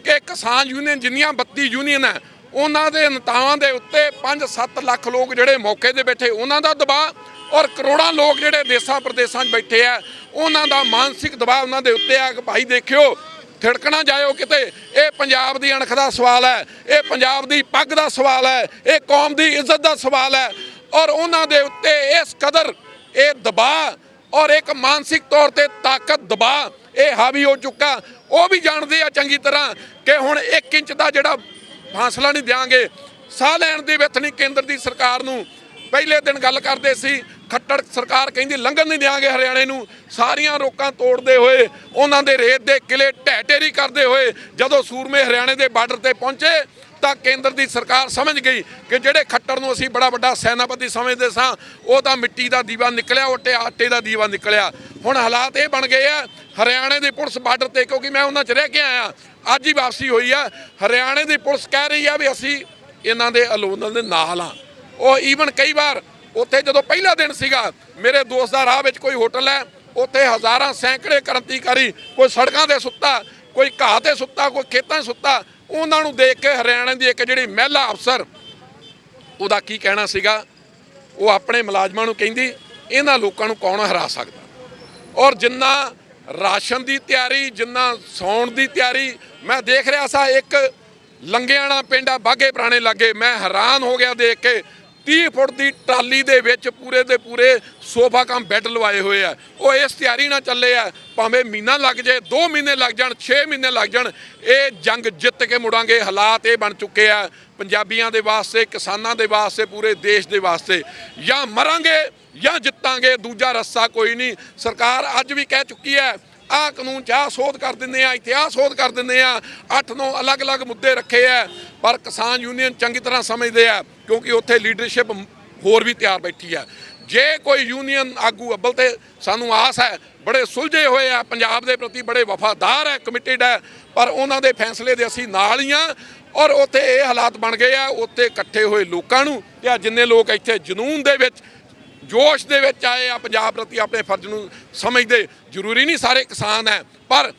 ਕਿ ਕਿਸਾਨ ਯੂਨੀਅਨ ਜਿੰਨੀਆਂ 32 ਯੂਨੀਅਨ ਹੈ, ਉਹਨਾਂ ਦੇ ਨੇਤਾਵਾਂ ਦੇ ਉੱਤੇ 5-7 ਲੱਖ ਲੋਕ ਜਿਹੜੇ ਮੌਕੇ 'ਤੇ ਬੈਠੇ, ਉਹਨਾਂ ਦਾ ਦਬਾਅ, ਔਰ ਕਰੋੜਾਂ ਲੋਕ ਜਿਹੜੇ ਦੇਸਾਂ ਪ੍ਰਦੇਸਾਂ 'ਚ ਬੈਠੇ ਆ, ਉਹਨਾਂ ਦਾ ਮਾਨਸਿਕ ਦਬਾਅ ਉਹਨਾਂ ਦੇ ਉੱਤੇ ਆ ਕਿ ਭਾਈ ਦੇਖਿਓ, ਥਿੜਕਣਾ ਜਾਇਓ ਕਿਤੇ। ਇਹ ਪੰਜਾਬ ਦੀ ਅਣਖ ਦਾ ਸਵਾਲ ਹੈ, ਇਹ ਪੰਜਾਬ ਦੀ ਪੱਗ ਦਾ ਸਵਾਲ ਹੈ, ਇਹ ਕੌਮ ਦੀ ਇੱਜ਼ਤ ਦਾ ਸਵਾਲ ਹੈ। ਔਰ ਉਹਨਾਂ ਦੇ ਉੱਤੇ ਇਸ ਕਦਰ ਇਹ ਦਬਾਅ ਔਰ ਇੱਕ ਮਾਨਸਿਕ ਤੌਰ ਤੇ ਤਾਕਤ ਦਬਾਅ ਇਹ ਹਾਵੀ ਹੋ ਚੁੱਕਾ। ਉਹ ਵੀ ਜਾਣਦੇ ਆ ਚੰਗੀ ਤਰ੍ਹਾਂ ਕਿ ਹੁਣ 1 ਇੰਚ ਦਾ ਜਿਹੜਾ ਫਾਸਲਾ ਨਹੀਂ ਦਿਆਂਗੇ। ਸਾਹ ਲੈਣ ਦੇ ਵਿੱਚ ਨਹੀਂ ਕੇਂਦਰ ਦੀ ਸਰਕਾਰ ਨੂੰ। ਪਹਿਲੇ ਦਿਨ ਗੱਲ ਕਰਦੇ ਸੀ, ਖੱਟੜ ਸਰਕਾਰ ਕਹਿੰਦੀ ਲੰਘਣ ਨਹੀਂ ਦਿਆਂਗੇ ਹਰਿਆਣੇ ਨੂੰ। ਸਾਰੀਆਂ ਰੋਕਾਂ ਤੋੜਦੇ ਹੋਏ, ਉਹਨਾਂ ਦੇ ਰੇਤ ਦੇ ਕਿਲੇ ਢਹਿ ਢੇਰੀ ਕਰਦੇ ਹੋਏ ਜਦੋਂ ਸੂਰਮੇ ਹਰਿਆਣੇ ਦੇ ਬਾਰਡਰ ਤੇ ਪਹੁੰਚੇ ਤਾਂ ਕੇਂਦਰ ਦੀ ਸਰਕਾਰ ਸਮਝ ਗਈ ਕਿ ਜਿਹੜੇ ਖੱਟੜ ਨੂੰ ਅਸੀਂ ਬੜਾ ਵੱਡਾ ਸੈਨਾਪਤੀ ਸਮਝਦੇ ਸਾਂ, ਉਹ ਤਾਂ ਮਿੱਟੀ ਦਾ ਦੀਵਾ ਨਿਕਲਿਆ, ਉਹ ਆਟੇ ਦਾ ਦੀਵਾ ਨਿਕਲਿਆ। ਹੁਣ ਹਾਲਾਤ ਇਹ ਬਣ ਗਏ ਆ, ਹਰਿਆਣੇ ਦੀ ਪੁਲਿਸ ਬਾਰਡਰ ਤੇ, ਕਿਉਂਕਿ ਮੈਂ ਉਹਨਾਂ 'ਚ ਰਹਿ ਕੇ ਆਇਆ, ਅੱਜ ਹੀ ਵਾਪਸੀ ਹੋਈ ਆ, ਹਰਿਆਣੇ ਦੀ ਪੁਲਿਸ ਕਹਿ ਰਹੀ ਆ ਵੀ ਅਸੀਂ ਇਹਨਾਂ ਦੇ ਅੰਦੋਲਨ ਦੇ ਨਾਲ ਹਾਂ। ਉਹ ਈਵਨ ਕਈ ਵਾਰ ਉੱਥੇ ਜਦੋਂ ਪਹਿਲਾ ਦਿਨ ਸੀਗਾ, ਮੇਰੇ ਦੋਸਤ ਦਾ ਰਾਹ ਵਿੱਚ ਕੋਈ ਹੋਟਲ ਹੈ, ਉੱਥੇ ਹਜ਼ਾਰਾਂ ਸੈਂਕੜੇ ਕ੍ਰਾਂਤੀਕਾਰੀ, ਕੋਈ ਸੜਕਾਂ 'ਤੇ ਸੁੱਤਾ, ਕੋਈ ਘਾਹ 'ਤੇ ਸੁੱਤਾ, ਕੋਈ ਖੇਤਾਂ 'ਚ ਸੁੱਤਾ। ਉਹਨਾਂ ਨੂੰ ਦੇਖ ਕੇ ਹਰਿਆਣਾ ਦੀ ਇੱਕ ਜਿਹੜੀ ਮਹਿਲਾ ਅਫਸਰ, ਉਹਦਾ ਕੀ ਕਹਿਣਾ ਸੀਗਾ, ਉਹ ਆਪਣੇ ਮੁਲਾਜ਼ਮਾਂ ਨੂੰ ਕਹਿੰਦੀ ਇਹਨਾਂ ਲੋਕਾਂ ਨੂੰ ਕੌਣ ਹਰਾ ਸਕਦਾ। ਔਰ ਜਿੰਨਾ ਰਾਸ਼ਨ ਦੀ ਤਿਆਰੀ, ਜਿੰਨਾ ਸੌਣ ਦੀ ਤਿਆਰੀ, ਮੈਂ ਦੇਖ ਰਿਹਾ ਸਾਂ ਇੱਕ ਲੰਗਿਆਣਾ ਪਿੰਡ ਆ ਬਾਘੇ ਪੁਰਾਣੇ ਲਾਗੇ, ਮੈਂ ਹੈਰਾਨ ਹੋ ਗਿਆ ਦੇਖ ਕੇ 30 ਫੁੱਟ ਦੀ ਟਰਾਲੀ ਦੇ ਵਿੱਚ ਪੂਰੇ ਦੇ ਪੂਰੇ ਸੋਫਾ ਕਮ ਬੈੱਡ ਲਵਾਏ ਹੋਏ ਆ। ਉਹ ਇਸ ਤਿਆਰੀ ਨਾਲ ਚੱਲੇ ਆ, ਭਾਵੇਂ ਮਹੀਨਾ ਲੱਗ ਜਾਏ, 2 ਮਹੀਨੇ ਲੱਗ ਜਾਣ, 6 ਮਹੀਨੇ ਲੱਗ ਜਾਣ, ਇਹ ਜੰਗ ਜਿੱਤ ਕੇ ਮੁੜਾਂਗੇ। ਹਾਲਾਤ ਇਹ ਬਣ ਚੁੱਕੇ ਆ ਪੰਜਾਬੀਆਂ ਦੇ ਵਾਸਤੇ, ਕਿਸਾਨਾਂ ਦੇ ਵਾਸਤੇ, ਪੂਰੇ ਦੇਸ਼ ਦੇ ਵਾਸਤੇ। ਜਾਂ ਮਰਾਂਗੇ ਜਾਂ ਜਿੱਤਾਂਗੇ, ਦੂਜਾ ਰਸਤਾ ਕੋਈ ਨਹੀਂ। ਸਰਕਾਰ ਅੱਜ ਵੀ ਕਹਿ ਚੁੱਕੀ ਹੈ ਆਹ ਕਾਨੂੰਨ 'ਚ ਆਹ ਸੋਧ ਕਰ ਦਿੰਦੇ ਆ, ਇੱਥੇ ਆਹ ਸੋਧ ਕਰ ਦਿੰਦੇ ਆ, 8-9 ਅਲੱਗ-ਅਲੱਗ ਮੁੱਦੇ ਰੱਖੇ ਆ। ਪਰ ਕਿਸਾਨ ਯੂਨੀਅਨ ਚੰਗੀ ਤਰ੍ਹਾਂ ਸਮਝਦੇ ਆ, ਕਿਉਂਕਿ ਉੱਥੇ ਲੀਡਰਸ਼ਿਪ ਹੋਰ ਵੀ ਤਿਆਰ ਬੈਠੀ ਆ। ਜੇ ਕੋਈ ਯੂਨੀਅਨ ਆਗੂ ਅੱਬਲ ਤੇ ਸਾਨੂੰ ਆਸ ਹੈ, ਬੜੇ ਸੁਲਝੇ ਹੋਏ ਆ, ਪੰਜਾਬ ਦੇ ਪ੍ਰਤੀ ਬੜੇ ਵਫਾਦਾਰ ਹੈ, ਕਮਿਟਡ ਹੈ, ਪਰ ਉਹਨਾਂ ਦੇ ਫੈਸਲੇ ਦੇ ਅਸੀਂ ਨਾਲ ਹੀ ਆ। ਔਰ ਉੱਥੇ ਇਹ ਹਾਲਾਤ ਬਣ ਗਏ ਆ, ਉੱਥੇ ਇਕੱਠੇ ਹੋਏ ਲੋਕਾਂ ਨੂੰ ਤੇ ਆ ਜਿੰਨੇ ਲੋਕ ਇੱਥੇ ਜਨੂਨ ਦੇ ਵਿੱਚ, ਜੋਸ਼ ਦੇ ਵਿੱਚ ਆਏ ਆ, ਪੰਜਾਬ ਪ੍ਰਤੀ ਆਪਣੇ ਫਰਜ਼ ਨੂੰ ਸਮਝਦੇ। ਜ਼ਰੂਰੀ ਨਹੀਂ ਸਾਰੇ ਕਿਸਾਨ ਹੈ, ਪਰ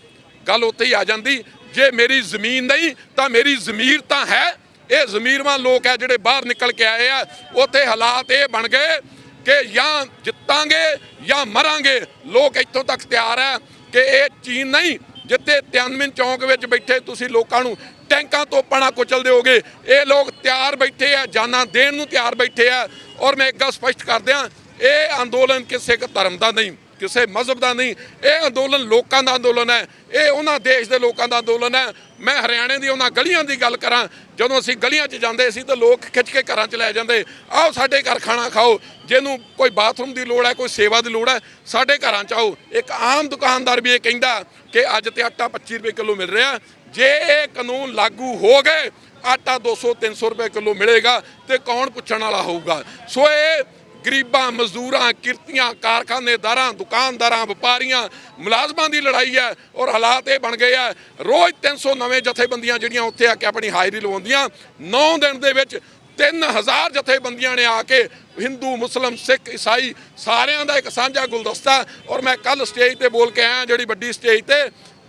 ਗੱਲ ਉੱਥੇ ਹੀ ਆ ਜਾਂਦੀ, ਜੇ ਮੇਰੀ ਜ਼ਮੀਨ ਨਹੀਂ ਤਾਂ ਮੇਰੀ ਜ਼ਮੀਰ ਤਾਂ ਹੈ। ਇਹ ਜ਼ਮੀਰਵਾਨ ਲੋਕ ਹੈ ਜਿਹੜੇ ਬਾਹਰ ਨਿਕਲ ਕੇ ਆਏ ਆ। ਉੱਥੇ ਹਾਲਾਤ ਇਹ ਬਣ ਗਏ ਕਿ ਜਾਂ ਜਿੱਤਾਂਗੇ ਜਾਂ ਮਰਾਂਗੇ। ਲੋਕ ਇੱਥੋਂ ਤੱਕ ਤਿਆਰ ਹੈ ਕਿ ਇਹ ਚੀਨ ਨਹੀਂ ਜਿੱਥੇ ਤਿਆਨਵੇਂ ਚੌਂਕ ਵਿੱਚ ਬੈਠੇ ਤੁਸੀਂ ਲੋਕਾਂ ਨੂੰ ਟੈਂਕਾਂ ਤੋਪਾਂ ਨਾਲ ਕੁਚਲ ਦਿਓਗੇ। ਇਹ ਲੋਕ ਤਿਆਰ ਬੈਠੇ ਆ, ਜਾਨਾਂ ਦੇਣ ਨੂੰ ਤਿਆਰ ਬੈਠੇ ਆ। ਔਰ ਮੈਂ ਇੱਕ ਗੱਲ ਸਪਸ਼ਟ ਕਰ ਦਿਆਂ, ਇਹ ਅੰਦੋਲਨ ਕਿਸੇ ਇੱਕ ਧਰਮ ਦਾ ਨਹੀਂ, ਕਿਸੇ ਮਜ਼ਹਬ ਦਾ ਨਹੀਂ। ਇਹ ਅੰਦੋਲਨ ਲੋਕਾਂ ਦਾ ਅੰਦੋਲਨ ਹੈ। ਇਹ ਉਹਨਾਂ ਦੇਸ਼ ਦੇ ਲੋਕਾਂ ਦਾ ਅੰਦੋਲਨ ਹੈ। ਮੈਂ ਹਰਿਆਣੇ ਦੀ ਉਹਨਾਂ ਗਲੀਆਂ ਦੀ ਗੱਲ ਕਰਾਂ, ਜਦੋਂ ਅਸੀਂ ਗਲੀਆਂ 'ਚ ਜਾਂਦੇ ਸੀ ਤਾਂ ਲੋਕ ਖਿੱਚ ਕੇ ਘਰਾਂ 'ਚ ਲੈ ਜਾਂਦੇ, ਆਓ ਸਾਡੇ ਘਰ ਖਾਣਾ ਖਾਓ, ਜਿਹਨੂੰ ਕੋਈ ਬਾਥਰੂਮ ਦੀ ਲੋੜ ਹੈ, ਕੋਈ ਸੇਵਾ ਦੀ ਲੋੜ ਹੈ, ਸਾਡੇ ਘਰਾਂ 'ਚ ਆਓ। ਇੱਕ ਆਮ ਦੁਕਾਨਦਾਰ ਵੀ ਇਹ ਕਹਿੰਦਾ ਕਿ ਅੱਜ ਤੇ ਆਟਾ 25 ਰੁਪਏ ਕਿਲੋ ਮਿਲ ਰਿਹਾ। ਜੇ ਇਹ ਕਾਨੂੰਨ ਲਾਗੂ ਹੋ ਗਏ, ਆਟਾ 200-300 ਰੁਪਏ ਕਿਲੋ ਮਿਲੇਗਾ ਤੇ ਕੌਣ ਪੁੱਛਣ ਵਾਲਾ ਹੋਊਗਾ। ਸੋ ਇਹ ਗਰੀਬਾਂ, ਮਜ਼ਦੂਰਾਂ, ਕਿਰਤੀਆਂ, ਕਾਰਖਾਨੇਦਾਰਾਂ, ਦੁਕਾਨਦਾਰਾਂ, ਵਪਾਰੀਆਂ, ਮੁਲਾਜ਼ਮਾਂ ਦੀ ਲੜਾਈ ਹੈ। ਔਰ ਹਾਲਾਤ ਇਹ ਬਣ ਗਏ ਆ, ਰੋਜ਼ 300 ਨਵੇਂ ਜਥੇਬੰਦੀਆਂ ਜਿਹੜੀਆਂ ਉੱਥੇ ਆ ਕੇ ਆਪਣੀ ਹਾਜ਼ਰੀ ਲਵਾਉਂਦੀਆਂ। 9 ਦਿਨ ਦੇ ਵਿੱਚ 3000 ਜਥੇਬੰਦੀਆਂ ਨੇ ਆ ਕੇ, ਹਿੰਦੂ, ਮੁਸਲਿਮ, ਸਿੱਖ, ਈਸਾਈ, ਸਾਰਿਆਂ ਦਾ ਇੱਕ ਸਾਂਝਾ ਗੁਲਦਸਤਾ। ਔਰ ਮੈਂ ਕੱਲ ਸਟੇਜ ਤੇ ਬੋਲ ਕੇ ਆਇਆ, ਜਿਹੜੀ ਵੱਡੀ ਸਟੇਜ ਤੇ,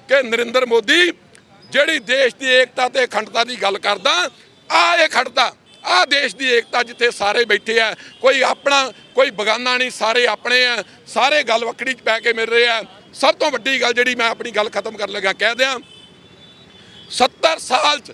ਕਿ ਨਰਿੰਦਰ ਮੋਦੀ ਜਿਹੜੀ ਦੇਸ਼ ਦੀ ਏਕਤਾ ਤੇ ਅਖੰਡਤਾ ਦੀ ਗੱਲ ਕਰਦਾ, ਇਹ ਅਖੰਡਤਾ, ਆਹ ਦੇਸ਼ ਦੀ ਏਕਤਾ ਜਿੱਥੇ ਸਾਰੇ ਬੈਠੇ ਆ, ਕੋਈ ਆਪਣਾ ਕੋਈ ਬਗਾਨਾ ਨਹੀਂ, ਸਾਰੇ ਆਪਣੇ ਆ, ਸਾਰੇ ਗੱਲ ਵੱਖੜੀ 'ਚ ਪੈ ਕੇ ਮਿਲ ਰਹੇ ਆ। ਸਭ ਤੋਂ ਵੱਡੀ ਗੱਲ ਜਿਹੜੀ ਮੈਂ ਆਪਣੀ ਗੱਲ ਖਤਮ ਕਰਨ ਲੱਗਾ ਕਹਿ ਦਿਆਂ, 70 ਸਾਲ 'ਚ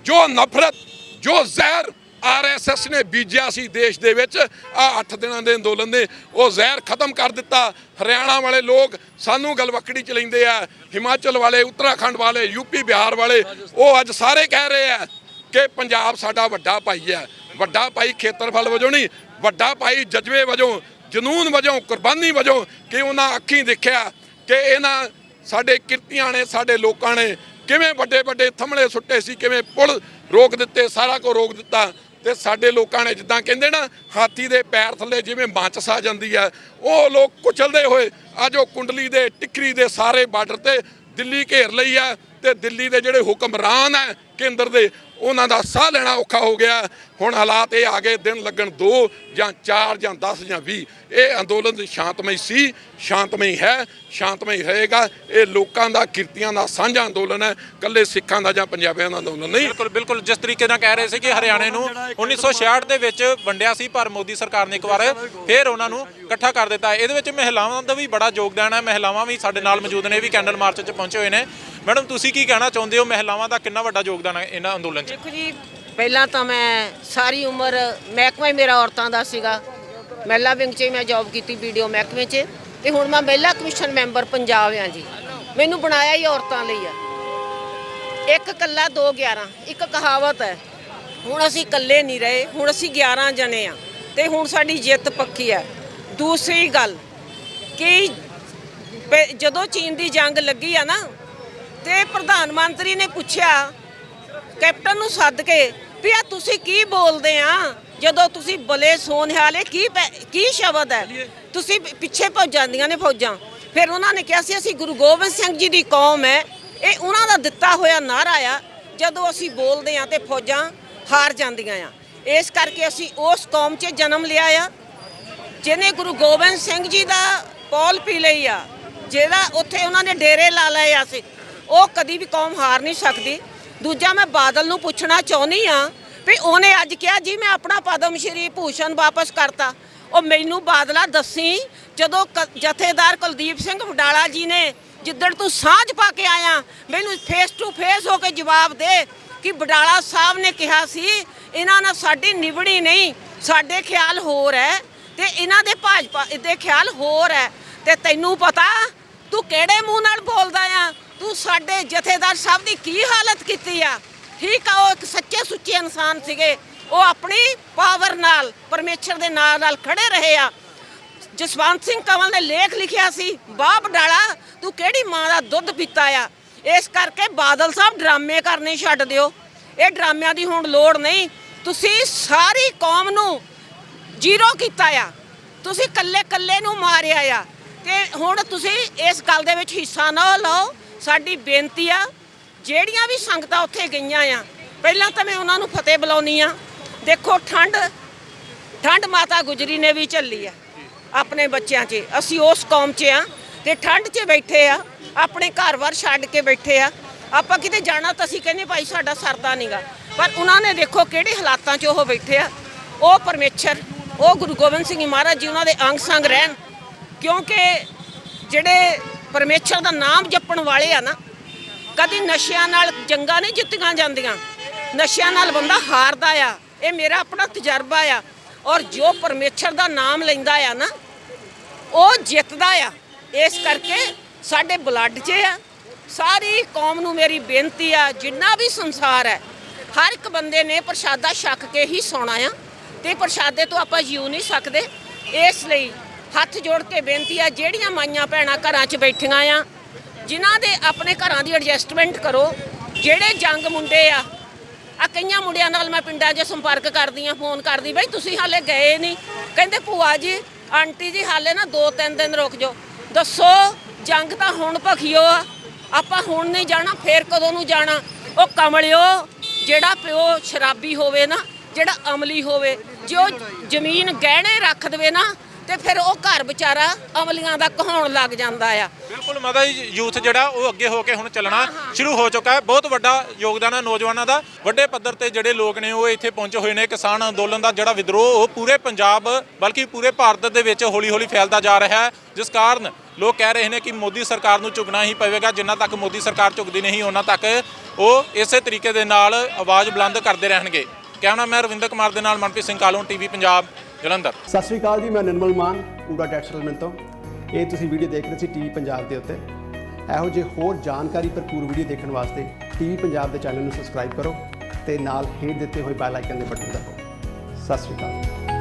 ਜੋ ਨਫ਼ਰਤ, ਜੋ ਜ਼ਹਿਰ RSS ਨੇ ਬੀਜਿਆ ਸੀ ਦੇਸ਼ ਦੇ ਵਿੱਚ, ਆਹ 8 ਦਿਨਾਂ ਦੇ ਅੰਦੋਲਨ ਨੇ ਉਹ ਜ਼ਹਿਰ ਖਤਮ ਕਰ ਦਿੱਤਾ। ਹਰਿਆਣਾ ਵਾਲੇ ਲੋਕ ਸਾਨੂੰ ਗਲਵੱਕੜੀ 'ਚ ਲੈਂਦੇ ਆ, ਹਿਮਾਚਲ ਵਾਲੇ, ਉੱਤਰਾਖੰਡ ਵਾਲੇ, ਯੂਪੀ ਬਿਹਾਰ ਵਾਲੇ, ਉਹ ਅੱਜ ਸਾਰੇ ਕਹਿ ਰਹੇ ਆ ਕਿ ਪੰਜਾਬ ਸਾਡਾ ਵੱਡਾ ਭਾਈ ਹੈ। ਵੱਡਾ ਭਾਈ ਖੇਤਰਫਲ ਵਜੋਂ ਨਹੀਂ, ਵੱਡਾ ਭਾਈ ਜਜ਼ਬੇ ਵਜੋਂ, ਜਨੂਨ ਵਜੋਂ, ਕੁਰਬਾਨੀ ਵਜੋਂ, ਕਿ ਉਹਨਾਂ ਅੱਖੀਂ ਦੇਖਿਆ ਕਿ ਇਹਨਾਂ ਸਾਡੇ ਕਿਰਤੀਆਂ ਨੇ, ਸਾਡੇ ਲੋਕਾਂ ਨੇ ਕਿਵੇਂ ਵੱਡੇ ਵੱਡੇ ਥੰਮਲੇ ਸੁੱਟੇ ਸੀ, ਕਿਵੇਂ ਪੁਲ ਰੋਕ ਦਿੱਤੇ, ਸਾਰਾ ਕੁਝ ਰੋਕ ਦਿੱਤਾ। ਤੇ ਸਾਡੇ ਲੋਕਾਂ ਨੇ ਜਿੱਦਾਂ ਕਹਿੰਦੇ ਨਾ, ਹਾਥੀ ਦੇ ਪੈਰ ਥੱਲੇ ਜਿਵੇਂ ਮਾਚਸ ਆ ਜਾਂਦੀ ਹੈ, ਉਹ ਲੋਕ ਕੁਚਲਦੇ ਹੋਏ ਅੱਜ ਉਹ ਕੁੰਡਲੀ ਦੇ, ਟਿਕਰੀ ਦੇ ਸਾਰੇ ਬਾਰਡਰ ਤੇ ਦਿੱਲੀ ਘੇਰ ਲਈ ਹੈ। ਤੇ ਦਿੱਲੀ ਦੇ ਜਿਹੜੇ ਹੁਕਮਰਾਨ ਹੈ ਕੇਂਦਰ ਦੇ, ਉਹਨਾਂ ਦਾ ਸਾਹ ਲੈਣਾ ਔਖਾ ਹੋ ਗਿਆ। ਹੁਣ ਹਾਲਾਤ ਇਹ ਆ ਗਏ, ਦਿਨ ਲੱਗਣ 2 ਜਾਂ 4 ਜਾਂ 10 ਜਾਂ 20। ਇਹ ਅੰਦੋਲਨ ਸ਼ਾਂਤਮਈ ਸੀ, ਸ਼ਾਂਤਮਈ ਹੈ, ਸ਼ਾਂਤਮਈ ਰਹੇਗਾ। ਇਹ ਲੋਕਾਂ ਦਾ, ਕਿਰਤੀਆਂ ਦਾ ਸਾਂਝਾ ਅੰਦੋਲਨ ਹੈ, ਇਕੱਲੇ ਸਿੱਖਾਂ ਦਾ ਜਾਂ ਪੰਜਾਬੀਆਂ ਦਾ ਅੰਦੋਲਨ ਨਹੀਂ। ਬਿਲਕੁਲ ਬਿਲਕੁਲ, ਜਿਸ ਤਰੀਕੇ ਨਾਲ ਕਹਿ ਰਹੇ ਸੀ ਕਿ ਹਰਿਆਣੇ ਨੂੰ 1966 ਦੇ ਵਿੱਚ ਵੰਡਿਆ ਸੀ, ਪਰ ਮੋਦੀ ਸਰਕਾਰ ਨੇ ਇੱਕ ਵਾਰ ਫਿਰ ਉਹਨਾਂ ਨੂੰ ਇਕੱਠਾ ਕਰ ਦਿੱਤਾ। ਇਹਦੇ ਵਿੱਚ ਮਹਿਲਾਵਾਂ ਦਾ ਵੀ ਬੜਾ ਯੋਗਦਾਨ ਹੈ। ਮਹਿਲਾਵਾਂ ਵੀ ਸਾਡੇ ਨਾਲ ਮੌਜੂਦ ਨੇ, ਵੀ ਕੈਂਡਲ ਮਾਰਚ 'ਚ ਪਹੁੰਚੇ ਹੋਏ ਨੇ। ਮੈਡਮ, ਤੁਸੀਂ ਕੀ ਕਹਿਣਾ ਚਾਹੁੰਦੇ ਹੋ, ਮਹਿਲਾਵਾਂ ਦਾ ਕਿੰਨਾ ਵੱਡਾ ਯੋਗਦਾਨ ਹੈ ਇਹਨਾਂ ਅੰਦੋਲਨ 'ਚ? ਦੇਖੋ ਜੀ, ਪਹਿਲਾਂ ਤਾਂ ਮੈਂ ਸਾਰੀ ਉਮਰ ਮਹਿਕਮਾ ਹੀ ਮੇਰਾ ਔਰਤਾਂ ਦਾ ਸੀਗਾ। ਮਹਿਲਾ ਵਿੰਗ 'ਚ ਮੈਂ ਜੌਬ ਕੀਤੀ, ਵੀਡੀਓ ਮਹਿਕਮੇ 'ਚ, ਤੇ ਹੁਣ ਮੈਂ ਮਹਿਲਾ ਕਮਿਸ਼ਨ ਮੈਂਬਰ ਪੰਜਾਬ ਆ ਜੀ। ਮੈਨੂੰ ਬਣਾਇਆ ਹੀ ਔਰਤਾਂ ਲਈ ਆ। ਇੱਕ ਕੱਲਾ 2 11, ਇੱਕ ਕਹਾਵਤ ਹੈ, ਹੁਣ ਅਸੀਂ ਇਕੱਲੇ ਨਹੀਂ ਰਹੇ, ਹੁਣ ਅਸੀਂ 11 ਜਣੇ ਆ ਤੇ ਹੁਣ ਸਾਡੀ ਜਿੱਤ ਪੱਕੀ ਹੈ। ਦੂਸਰੀ ਗੱਲ ਕਿ ਜਦੋਂ ਚੀਨ ਦੀ ਜੰਗ ਲੱਗੀ ਆ ਨਾ, ਤੇ ਪ੍ਰਧਾਨ ਮੰਤਰੀ ਨੇ ਪੁੱਛਿਆ ਕੈਪਟਨ ਨੂੰ ਸੱਦ ਕੇ ਵੀ ਆ ਤੁਸੀਂ ਕੀ ਬੋਲਦੇ ਆ, ਜਦੋਂ ਤੁਸੀਂ ਬਲੇ ਸੋਨਿਹਾਲੇ ਕੀ ਸ਼ਬਦ ਹੈ, ਤੁਸੀਂ ਪਿੱਛੇ ਭੱਜ ਜਾਂਦੀਆਂ ਨੇ ਫੌਜਾਂ। ਫਿਰ ਉਹਨਾਂ ਨੇ ਕਿਹਾ ਸੀ ਅਸੀਂ ਗੁਰੂ ਗੋਬਿੰਦ ਸਿੰਘ ਜੀ ਦੀ ਕੌਮ ਹੈ, ਇਹ ਉਹਨਾਂ ਦਾ ਦਿੱਤਾ ਹੋਇਆ ਨਾਅਰਾ ਆ, ਜਦੋਂ ਅਸੀਂ ਬੋਲਦੇ ਆ ਤੇ ਫੌਜਾਂ ਹਾਰ ਜਾਂਦੀਆਂ ਆ। ਇਸ ਕਰਕੇ ਅਸੀਂ ਉਸ ਕੌਮ 'ਚ ਜਨਮ ਲਿਆ ਆ ਜਿਹਨੇ ਗੁਰੂ ਗੋਬਿੰਦ ਸਿੰਘ ਜੀ ਦਾ ਪੌਲ ਪੀ ਲਈ ਆ, ਜਿਹੜਾ ਉੱਥੇ ਉਹਨਾਂ ਨੇ ਡੇਰੇ ਲਾ ਲਏ ਆ ਸੀ। ਉਹ ਕਦੀ ਵੀ ਕੌਮ ਹਾਰ ਨਹੀਂ ਸਕਦੀ। ਦੂਜਾ, ਮੈਂ ਬਾਦਲ ਨੂੰ ਪੁੱਛਣਾ ਚਾਹੁੰਦੀ ਆ ਵੀ ਉਹਨੇ ਅੱਜ ਕਿਹਾ ਜੀ ਮੈਂ ਆਪਣਾ ਪਦਮ ਸ਼੍ਰੀ ਭੂਸ਼ਣ ਵਾਪਸ ਕਰਤਾ। ਉਹ ਮੈਨੂੰ ਬਾਦਲਾ ਦੱਸੀ, ਜਦੋਂ ਜਥੇਦਾਰ ਕੁਲਦੀਪ ਸਿੰਘ ਵਡਾਲਾ ਜੀ ਨੇ ਜਿੱਦਣ ਤੂੰ ਸਾਂਝ ਪਾ ਕੇ ਆਇਆ, ਮੈਨੂੰ ਫੇਸ ਟੂ ਫੇਸ ਹੋ ਕੇ ਜਵਾਬ ਦੇ ਕਿ ਵਡਾਲਾ ਸਾਹਿਬ ਨੇ ਕਿਹਾ ਸੀ ਇਹਨਾਂ ਨਾਲ ਸਾਡੀ ਨਿਭਣੀ ਨਹੀਂ, ਸਾਡੇ ਖਿਆਲ ਹੋਰ ਹੈ ਤੇ ਇਹਨਾਂ ਦੇ ਭਾਜਪਾ ਦੇ ਖਿਆਲ ਹੋਰ ਹੈ। ਤੇ ਤੈਨੂੰ ਪਤਾ ਤੂੰ ਕਿਹੜੇ ਮੂੰਹ ਨਾਲ ਬੋਲਦਾ ਆ? ਤੂੰ ਸਾਡੇ ਜਥੇਦਾਰ ਸਾਹਿਬ ਦੀ ਕੀ ਹਾਲਤ ਕੀਤੀ ਆ? ਠੀਕ ਆ, ਉਹ ਇੱਕ ਸੱਚੇ ਸੁੱਚੇ ਇਨਸਾਨ ਸੀਗੇ, ਉਹ ਆਪਣੀ ਪਾਵਰ ਨਾਲ ਪਰਮੇਸ਼ਰ ਦੇ ਨਾਲ ਖੜੇ ਰਹੇ ਆ। ਜਸਵੰਤ ਸਿੰਘ ਕੰਵਲ ਨੇ ਲੇਖ ਲਿਖਿਆ ਸੀ, ਬਾਪ ਡਾਲਾ ਤੂੰ ਕਿਹੜੀ ਮਾਂ ਦਾ ਦੁੱਧ ਪੀਤਾ ਆ। ਇਸ ਕਰਕੇ ਬਾਦਲ ਸਾਹਿਬ ਡਰਾਮੇ ਕਰਨੇ ਛੱਡ ਦਿਓ, ਇਹ ਡਰਾਮਿਆਂ ਦੀ ਹੁਣ ਲੋੜ ਨਹੀਂ। ਤੁਸੀਂ ਸਾਰੀ ਕੌਮ ਨੂੰ ਜ਼ੀਰੋ ਕੀਤਾ ਆ, ਤੁਸੀਂ ਕੱਲੇ ਨੂੰ ਮਾਰਿਆ ਆ ਤੇ ਹੁਣ ਤੁਸੀਂ ਇਸ ਗੱਲ ਦੇ ਵਿੱਚ ਹਿੱਸਾ ਨਾ ਲਓ। ਸਾਡੀ ਬੇਨਤੀ ਆ, ਜਿਹੜੀਆਂ ਵੀ ਸੰਗਤਾਂ ਉੱਥੇ ਗਈਆਂ ਆ, ਪਹਿਲਾਂ ਤਾਂ ਮੈਂ ਉਹਨਾਂ ਨੂੰ ਫਤਿਹ ਬੁਲਾਉਣੀ ਆ। ਦੇਖੋ ਠੰਡ ਮਾਤਾ ਗੁਜਰੀ ਨੇ ਵੀ ਝੱਲੀ ਆ ਆਪਣੇ ਬੱਚਿਆਂ 'ਚ, ਅਸੀਂ ਉਸ ਕੌਮ 'ਚ ਆ ਤੇ ਠੰਡ 'ਚ ਬੈਠੇ ਆ, ਆਪਣੇ ਘਰ-ਬਾਰ ਛੱਡ ਕੇ ਬੈਠੇ ਆ। ਆਪਾਂ ਕਿਤੇ ਜਾਣਾ ਤਾਂ ਅਸੀਂ ਕਹਿੰਦੇ ਭਾਈ ਸਾਡਾ ਸਰਦਾ ਨਹੀਂਗਾ, ਪਰ ਉਹਨਾਂ ਨੇ ਦੇਖੋ ਕਿਹੜੇ ਹਾਲਾਤਾਂ 'ਚ ਉਹ ਬੈਠੇ ਆ। ਉਹ ਪਰਮੇਸ਼ਰ, ਉਹ ਗੁਰੂ ਗੋਬਿੰਦ ਸਿੰਘ ਮਹਾਰਾਜ ਜੀ ਉਹਨਾਂ ਦੇ ਅੰਗ ਸੰਗ ਰਹਿਣ, ਕਿਉਂਕਿ ਜਿਹੜੇ ਪਰਮੇਸ਼ਰ ਦਾ ਨਾਮ ਜਪਣ ਵਾਲੇ ਆ ਨਾ, ਕਦੀ ਨਸ਼ਿਆਂ ਨਾਲ ਜੰਗਾਂ ਨਹੀਂ ਜਿੱਤੀਆਂ ਜਾਂਦੀਆਂ, ਨਸ਼ਿਆਂ ਨਾਲ ਬੰਦਾ ਹਾਰਦਾ ਆ। ਇਹ ਮੇਰਾ ਆਪਣਾ ਤਜਰਬਾ ਆ। ਔਰ ਜੋ ਪਰਮੇਸ਼ਰ ਦਾ ਨਾਮ ਲੈਂਦਾ ਆ ਨਾ, ਉਹ ਜਿੱਤਦਾ ਆ। ਇਸ ਕਰਕੇ ਸਾਡੇ ਬਲੱਡ 'ਚ ਆ। ਸਾਰੀ ਕੌਮ ਨੂੰ ਮੇਰੀ ਬੇਨਤੀ ਆ, ਜਿੰਨਾ ਵੀ ਸੰਸਾਰ ਹੈ, ਹਰ ਇੱਕ ਬੰਦੇ ਨੇ ਪ੍ਰਸ਼ਾਦਾ ਛਕ ਕੇ ਹੀ ਸੌਣਾ ਆ ਤੇ ਪ੍ਰਸ਼ਾਦੇ ਤੋਂ ਆਪਾਂ ਜੀਉ ਨਹੀਂ ਸਕਦੇ। ਇਸ ਲਈ ਹੱਥ ਜੋੜ ਕੇ ਬੇਨਤੀ ਆ, ਜਿਹੜੀਆਂ ਮਾਈਆਂ ਭੈਣਾਂ ਘਰਾਂ 'ਚ ਬੈਠੀਆਂ ਆ, ਜਿਨ੍ਹਾਂ ਦੇ ਆਪਣੇ ਘਰਾਂ ਦੀ ਐਡਜਸਟਮੈਂਟ ਕਰੋ। ਜਿਹੜੇ ਜੰਗ ਮੁੰਡੇ ਆ ਕਈਆਂ ਮੁੰਡਿਆਂ ਨਾਲ ਮੈਂ ਪਿੰਡਾਂ 'ਚ ਸੰਪਰਕ ਕਰਦੀ ਆ, ਫੋਨ ਕਰਦੀ, ਬਈ ਤੁਸੀਂ ਹਾਲੇ ਗਏ ਨਹੀਂ? ਕਹਿੰਦੇ ਭੂਆ ਜੀ ਆਂਟੀ ਜੀ ਹਾਲੇ ਨਾ 2-3 ਦਿਨ ਰੁਕ ਜਾਓ। ਦੱਸੋ, ਜੰਗ ਤਾਂ ਹੁਣ ਭਖਿਓ ਆ, ਆਪਾਂ ਹੁਣ ਨਹੀਂ ਜਾਣਾ, ਫੇਰ ਕਦੋਂ ਨੂੰ ਜਾਣਾ? ਉਹ ਕਮਲਿਓ, ਜਿਹੜਾ ਪਿਓ ਸ਼ਰਾਬੀ ਹੋਵੇ ਨਾ, ਜਿਹੜਾ ਅਮਲੀ ਹੋਵੇ, ਜੇ ਉਹ ਜ਼ਮੀਨ ਗਹਿਣੇ ਰੱਖ ਦੇਵੇ ਨਾ, ਤੇ ਫਿਰ ਉਹ ਘਰ ਵਿਚਾਰਾ ਅਮਲੀਆਂ ਦਾ ਕਹਾਉਣ ਲੱਗ ਜਾਂਦਾ ਆ। ਬਿਲਕੁਲ ਮਾਤਾ ਜੀ, ਯੂਥ ਜਿਹੜਾ ਉਹ ਅੱਗੇ ਹੋ ਕੇ ਹੁਣ ਚੱਲਣਾ ਸ਼ੁਰੂ ਹੋ ਚੁੱਕਾ ਹੈ। ਬਹੁਤ ਵੱਡਾ ਯੋਗਦਾਨ ਹੈ ਨੌਜਵਾਨਾਂ ਦਾ। ਵੱਡੇ ਪੱਧਰ ਤੇ ਜਿਹੜੇ ਲੋਕ ਨੇ ਉਹ ਇੱਥੇ ਪਹੁੰਚੇ ਹੋਏ ਨੇ। ਕਿਸਾਨ ਅੰਦੋਲਨ ਦਾ ਜਿਹੜਾ ਵਿਦਰੋਹ ਉਹ ਪੂਰੇ ਪੰਜਾਬ ਬਲਕਿ ਪੂਰੇ ਭਾਰਤ ਦੇ ਵਿੱਚ ਹੌਲੀ-ਹੌਲੀ ਫੈਲਦਾ ਜਾ ਰਿਹਾ ਹੈ, ਜਿਸ ਕਾਰਨ ਲੋਕ ਕਹਿ ਰਹੇ ਨੇ ਕਿ ਮੋਦੀ ਸਰਕਾਰ ਨੂੰ ਝੁਕਣਾ ਹੀ ਪਵੇਗਾ। ਜਿੰਨਾ ਤੱਕ ਮੋਦੀ ਸਰਕਾਰ ਝੁਕਦੀ ਨਹੀਂ, ਉਹਨਾਂ ਤੱਕ ਉਹ ਇਸੇ ਤਰੀਕੇ ਦੇ ਨਾਲ ਆਵਾਜ਼ ਬੁਲੰਦ ਕਰਦੇ ਰਹਿਣਗੇ। ਕਹਿਣਾ ਮੈਂ ਰਵਿੰਦਰ ਕੁਮਾਰ ਦੇ ਨਾਲ ਮਨਪ੍ਰੀਤ ਸਿੰਘ ਕਾਲੋਂ, ਟੀਵੀ ਪੰਜਾਬ, ਜਲੰਧਰ। ਸਤਿ ਸ਼੍ਰੀ ਅਕਾਲ ਜੀ, ਮੈਂ ਨਿਰਮਲ ਮਾਨ ਊੜਾ ਟੈਕਸ ਸੈਟਲਮੈਂਟ ਤੋਂ। ਇਹ ਤੁਸੀਂ ਵੀਡੀਓ ਦੇਖ ਰਹੇ ਸੀ ਟੀਵੀ ਪੰਜਾਬ ਦੇ ਉੱਤੇ। ਇਹੋ ਜਿਹੇ ਹੋਰ ਜਾਣਕਾਰੀ ਭਰਪੂਰ ਵੀਡੀਓ ਦੇਖਣ ਵਾਸਤੇ ਟੀਵੀ ਪੰਜਾਬ ਦੇ ਚੈਨਲ ਨੂੰ ਸਬਸਕ੍ਰਾਈਬ ਕਰੋ ਤੇ ਨਾਲ ਹੇਠ ਦਿੱਤੇ ਹੋਏ ਬੈਲ ਆਈਕਨ ਦੇ ਬਟਨ ਦਬਾਓ। ਸਤਿ ਸ਼੍ਰੀ ਅਕਾਲ।